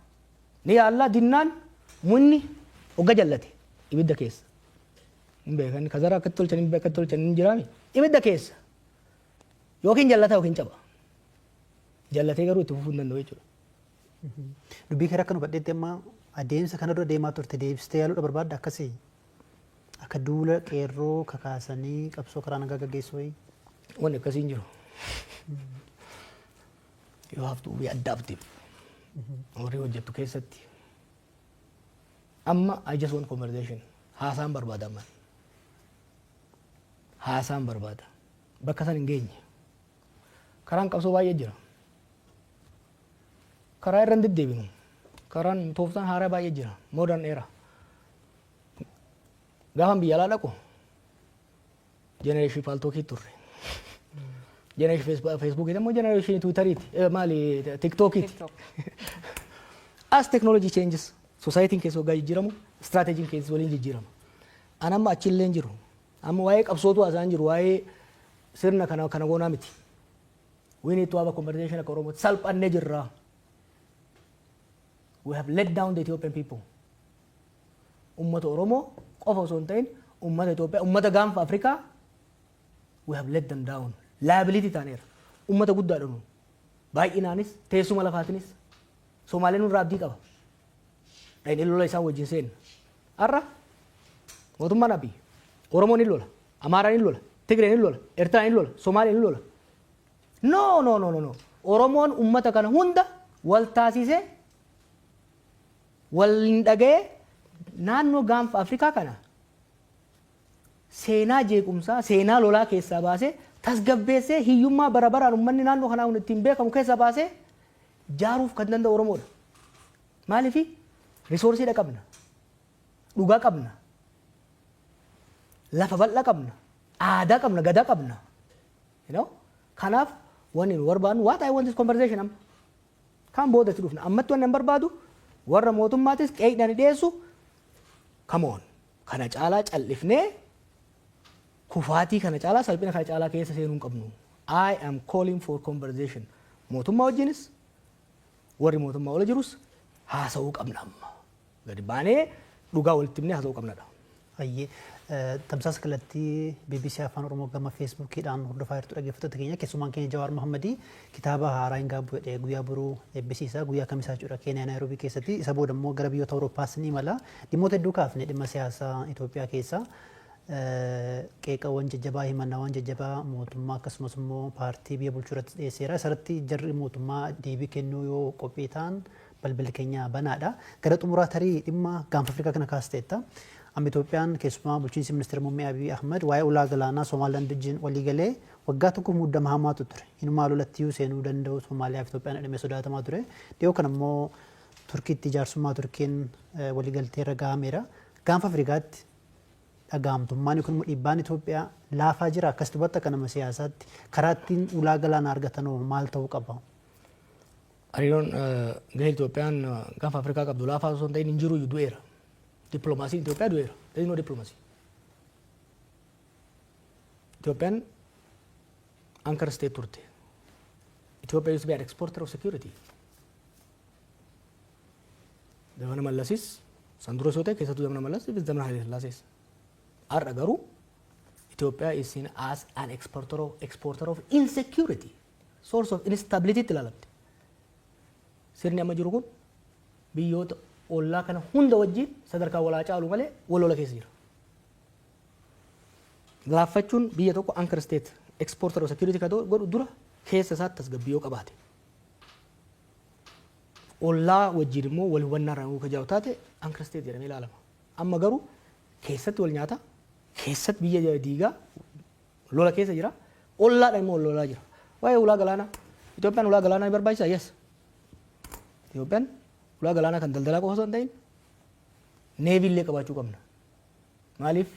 Ni yaallaa dinnaan munni hogga jallate ibidda keessa. Hin beekan kazara akkatti tolchan hin jiraami ibidda keessa. Yookiin jallata yookiin caba. Jallatee garuu itti fufuu hin danda'u jechuudha. Dubbii kara kan hubadheetti amma adeemsa kana dura deemaa turte deebistee yaaluudha barbaadda akkasii akka duula qeerroo kakaasanii qabsoo karaa nagaa gaggeessuu wayii. Wanni akkasii hin jiru. You have to be adaptive. Horii hojjettu keessatti. Amma I just want conversation. Haasaan barbaada amman. Haasaan barbaada. Bakka san hin geenye. Karaan qabsoo baay'ee jira. Karaa irra hin deddeebinu. Karaan tooftaan haaraa baay'ee jira. Modern era. Gaafan biyya alaa dhaqu. Generation faaltookii turre. Generation Facebook itu, generation Twitter itu, mali TikTok itu. As technology changes, society keessa waggaa jijjiiramu, strategy keessa waliin jijjiirama. Anamma achillee jiru. Amma waa'ee qabsootu haasa'an jiru, waa'ee sirna kana goonaa miti. We need to have a conversation akka Oromoo salphannee jirra. We have let down the Ethiopian people. Ummata Oromoo qofa osoo hin ta'in, ummata Itoophiyaa, ummata gaanfa Afrikaa, we have let them down. Liability taaneera. Ummata guddaadha nu. Baay'inaanis teessuma lafaatinis Somaaleen nurraa abdii qaba. Dhayin lola isaan wajjin seenna. Har'a mootummaan Abiy Oromoon hin lola, Amaaraan hin lola, Tigreen hin lola, Eertiraan hin lola, Somaaleen hin lola. No. Oromoon ummata kana hunda wal taasisee wal hin dhaga'ee naannoo gaanfa Afrikaa kana seenaa jeequmsaa, seenaa lolaa keessaa baasee tasgabbeessee hiyyummaa bara baraan uummanni naannoo kanaa ittiin beekamu keessa baasee jaaruuf kan danda'u Oromoodha. Maaliif risoorsii qabna, dhugaa qabna, lafa bal'aa qabna, aadaa qabna, gadaa qabna. Kanaaf wanni nu barbaadnu what I want this conversation amma kan boodatti dhufna ammatti wanni barbaadu warra mootummaatis qeeqdhaan dhiyeessu come on kana caalaa callifnee kufaatii kana caalaa salphina kana caalaa keessa seenuu hin qabnu. I am calling for conversation. Mootummaa wajjinis warri mootummaa ola jirus haasa'uu qabna amma. Gadi baanee dhugaa walitti himnee haasa'uu qabnadha. Ayyee tamsaasa kallattii BBC Afaan Oromoo gama Facebookiidhaan hordofaa jirtu dhaggeeffattoota keenya keessumaan keenya Jawar Mohammed kitaaba haaraa hin gaabbu jedhee guyyaa boruu eebbisiisa guyyaa kamisaa jechuudha Keeniyaa Naayiroobii keessatti isa booda immoo gara biyyoota Awuroopaas ni imala dhimmoota hedduu kaafne dhimma siyaasaa Itoophiyaa keessaa qeeqawwan jajjabaa himannaawwan jajjabaa mootummaa akkasumas immoo paartii biyya bulchuu irratti dhiyeesseera. Isarratti jarri mootummaa deebii kennuu yoo qophii ta'an balballi keenya banaadha. Gara xumuraa tarii dhimma gaanfa Afrikaa kana kaasteetta. Amma Itoophiyaan keessumaa bulchiinsi ministeera muummee Abiy Ahmed waa'ee ulaa galaanaa Somaaliland wajjin walii galee waggaa tokko muddama hamaatu ture. Inumaa lolattiyyuu seenuu danda'u Somaaliyaa fi Itoophiyaan dhimma sodaatamaa ture. Dhiyoo kana immoo Turkiitti ijaarsummaa Turkiin waliigaltee irra gahameera. Gaanfa Afrikaatti dhagahamtummaan yookiin dhiibbaan Itoophiyaa laafaa jira. Akkasitti bakka akka nama siyaasaatti karaa ittiin ulaa galaanaa argatan maal ta'uu qaba? Hariiroon gahee Itoophiyaan gaanfa Afrikaa qabdu laafaa osoo hin ta'in hin jiru du'eera. Dippiloomaasiin Itoophiyaa du'eera. There is no diplomacy. Itoophiyaan anchor state turte. Ethiopia used to be an exporter of security. Zamana Mallasis, Sandro Sote, keessattuu zamana Mallas, zamana Haile Sillaasees. Har'a garuu Ethiopia is seen as an exporter of insecurity, source of instability itti ilaalamte. Sirni amma jiru kun biyyoota ollaa kana hunda wajjin sadarkaa walaa caalu malee walola keessa jira. Laaffachuun biyya tokko anchor state exporter of security ka godhu dura keessa isaatti tasgabbii qabaate. Ollaa wajjin immoo wal hubannaa irraa ka jaa'u taate anchor state jedhamee ilaalama. Amma garuu keessatti wal nyaata, keessatti biyya diigaa lola keessa jira, ollaadhaan immoo lolaa jira. Waa'ee ulaa galaanaa, Itoophiyaan ulaa galaanaa ni barbaachisaa? Yes. Itoophiyaan ulaa galaanaa kan daldalaa qofa osoo hin ta'in neevii illee qabaachuu qabna. Maaliif?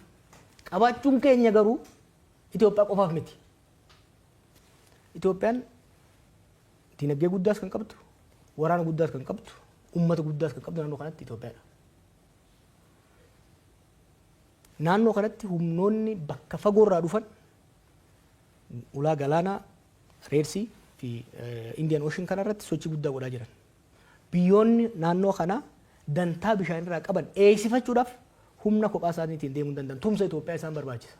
Qabaachuun keenya garuu Itoophiyaa qofaaf miti. Itoophiyaan dinagdee guddaas kan qabdu, waraana guddaas kan qabdu, uummata guddaas kan qabdu naannoo kanatti Itoophiyaadha. Naannoo kanatti humnoonni bakka fagoorraa dhufan ulaa galaanaa Red Sea fi Indian Ocean kanarratti sochii guddaa godhaa jiran. Biyyoonni naannoo kana dantaa bishaan irraa qaban eegsifachuudhaaf humna kophaa isaaniitiin deemuu danda'an. Tumsa Itoophiyaa isaan barbaachisa.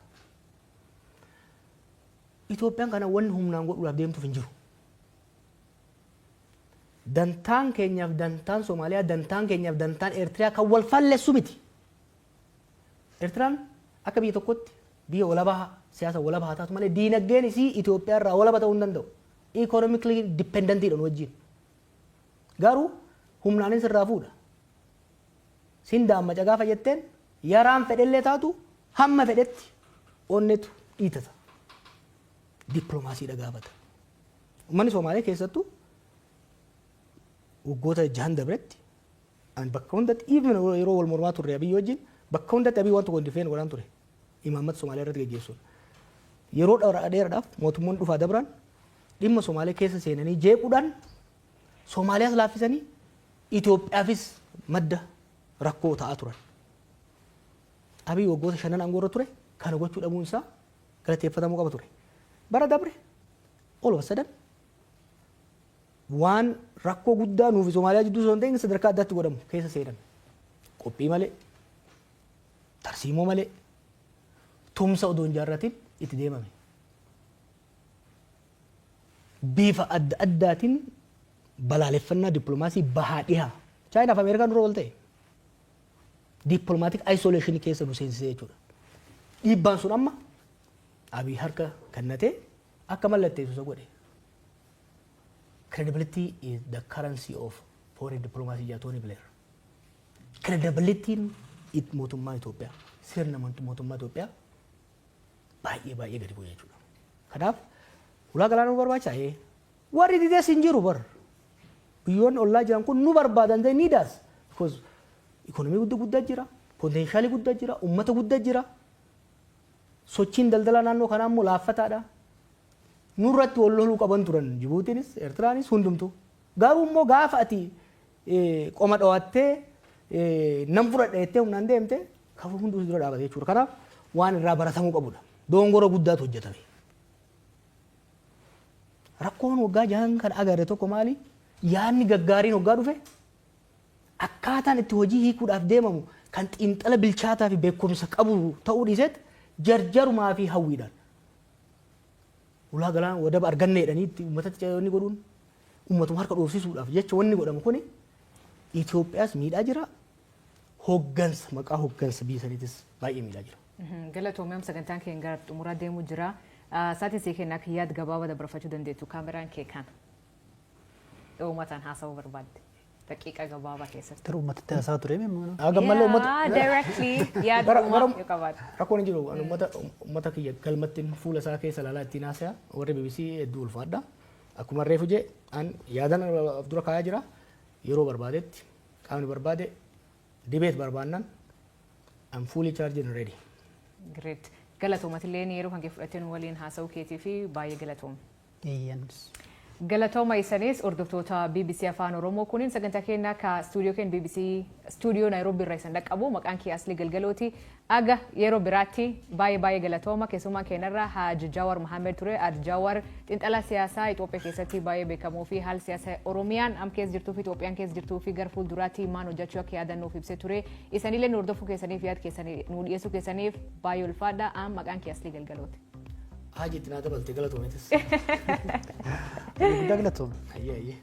Itoophiyaan kana wanni humnaan godhuudhaaf deemtuuf hin jiru. Dantaan keenyaaf dantaan Somaaliyaa, dantaan keenyaaf dantaan Eertiriyaa kan wal falleessu miti. Eertiraan akka biyya tokkotti biyya walabaa siyaasa walabaa haa taatu malee diinagdeen isii Itoophiyaa irraa walaba ta'uu hin danda'u. Economically dependentiidhaan wajjin. Garuu humnaanis irraa fuudha. Sindaa amma cagaa fayyatteen yaraan fedhellee taatu hamma fedhetti onnetu dhiitata. Dippiloomaasiidha gaafata. Uummanni Somaaliyaa keessattuu waggoota 6 dabretti ani bakka hundatti yeroo wal mormaa turre Abiy wajjin bakka hundatti Abiy waan tokko difeen godhan ture. Imaammata Somaaliyaa irratti gaggeessuun. Yeroo dheeraadhaaf mootummoonni dhufaa dabran dhimma Somaaliyaa keessa seenanii jeequudhaan Somaaliyaas laaffisanii Itoophiyaafis madda rakkoo ta'aa turan. Abiy waggoota 5 aangoorra ture kana gochuu dhabuun isaa galateeffatamuu qaba ture. Bara dabre all of a sudden waan rakkoo guddaa nuufi Somaaliyaa jidduu osoo hin ta'in sadarkaa addaatti godhamu keessa seenan. Qophii malee, tarsiimoo malee, tumsa odoo hin jaarratiin itti deemame. Bifa adda addaatiin balaaleffannaa dippiloomaasii bahaa dhihaa. Chaayinaa fi Ameerikaan dura wal ta'e. Dippiloomaatiik ayisoleeshinii keessa nu seensisee jechuudha. Dhiibbaan sun amma Abiy harka kennatee akka mallatteessu isa godhe. Credibility is the currency of foreign diplomacy jedha Tony Blair. Credibilityin mootummaa Itoophiyaa, sirna mootummaa Itoophiyaa baay'ee gadi bu'ee jechuudha. Kanaaf ulaa galaanaa nu barbaachisaa. Warri didees hin jiru bar. Biyyoonni ollaa jiran kun nu barbaadan ta'e ni daas. Because ikonomii guddaa jira, potentiaalii guddaa jira, uummata guddaa jira. Sochiin daldalaa naannoo kanaa immoo laaffataadha. Nurratti wal loluu qaban turan Jibuutiinis, Eertiraanis hundumtuu. Garuu immoo gaafa ati qoma dhawattee nam fudhadha jettee humnaan deemte kafa hunduu dura dhaabate jechuudha. Kanaaf waan irraa baratamuu qabudha. Dongora guddaatu hojjetame. Rakkoon waggaa 6 kan agarre tokko maali? Yaanni gaggaariin waggaa dhufe akkaataan itti hojii hiikuudhaaf deemamu kan xiinxala bilchaataa fi beekumsa qabu ta'uu dhiisetti jarjarumaa fi hawwiidhaan. Ulaa galaanaa wadaba arganne jedhanii uummatatti wanni godhuun uummatuma harka dhoofsisuudhaaf jecha wanni godhamu kuni Itoophiyaas miidhaa jira. Hoggansa maqaa hoggansa biyya saniitis baay'ee miidhaa jira. Galatoomee sagantaan keenya gara xumuraa deemuu jira. Saatiin si kennaa yaad gabaabaa dabarfachuu dandeettu kaameraan kee kan uummataan haasawuu barbaadde daqiiqa gabaabaa keessatti. Tara uummatti haasaa ture meemmoo. Gammalee uummata. Directly yaad uumaa yoo qabaate. Rakkoon jiru uummata kiyya galmatti fuula isaa keessa ilaalaa ittiin haasa'aa warri BBC hedduu ulfaadha. Akkuma reefu jee an yaadan dura kaayaa jira yeroo barbaadetti qaamni barbaade dibeet barbaannan I'm fully charged and ready. Great. Galatoomatillee yeroo kan kee fudhateen waliin haasa'uu keetii fi baay'ee galatooma. Galatooma isaaniis hordoftoota BBC Afaan Oromoo kuniin sagantaa keenyaa ka stuudiyoo keenya BBC stuudiyoo Naayiroobii irraa isin dhaqqabu maqaan kee Aslii Galgalooti. Aga yeroo biraatti baay'ee galatooma keessumaa keenyarraa Haaji Jawar Mohammed ture. Haaji Jawar xiinxalaa siyaasaa Itoophiyaa keessatti baay'ee beekamoo fi haala siyaasaa Oromiyaan am keessa jirtuu fi Itoophiyaan keessa jirtuu fi gara fuulduraatti maal hojjechuu akka yaadannoof ibsee ture. Isanillee nu hordofuu keessaniif yaad keessanii nu dhiyeessuu keessaniif baay'ee ulfaadha. Am maqaan kee Aslii Galgalooti. Haji itti naa dabalte galatoomeetis. Guddaa galatoome. Ayyee.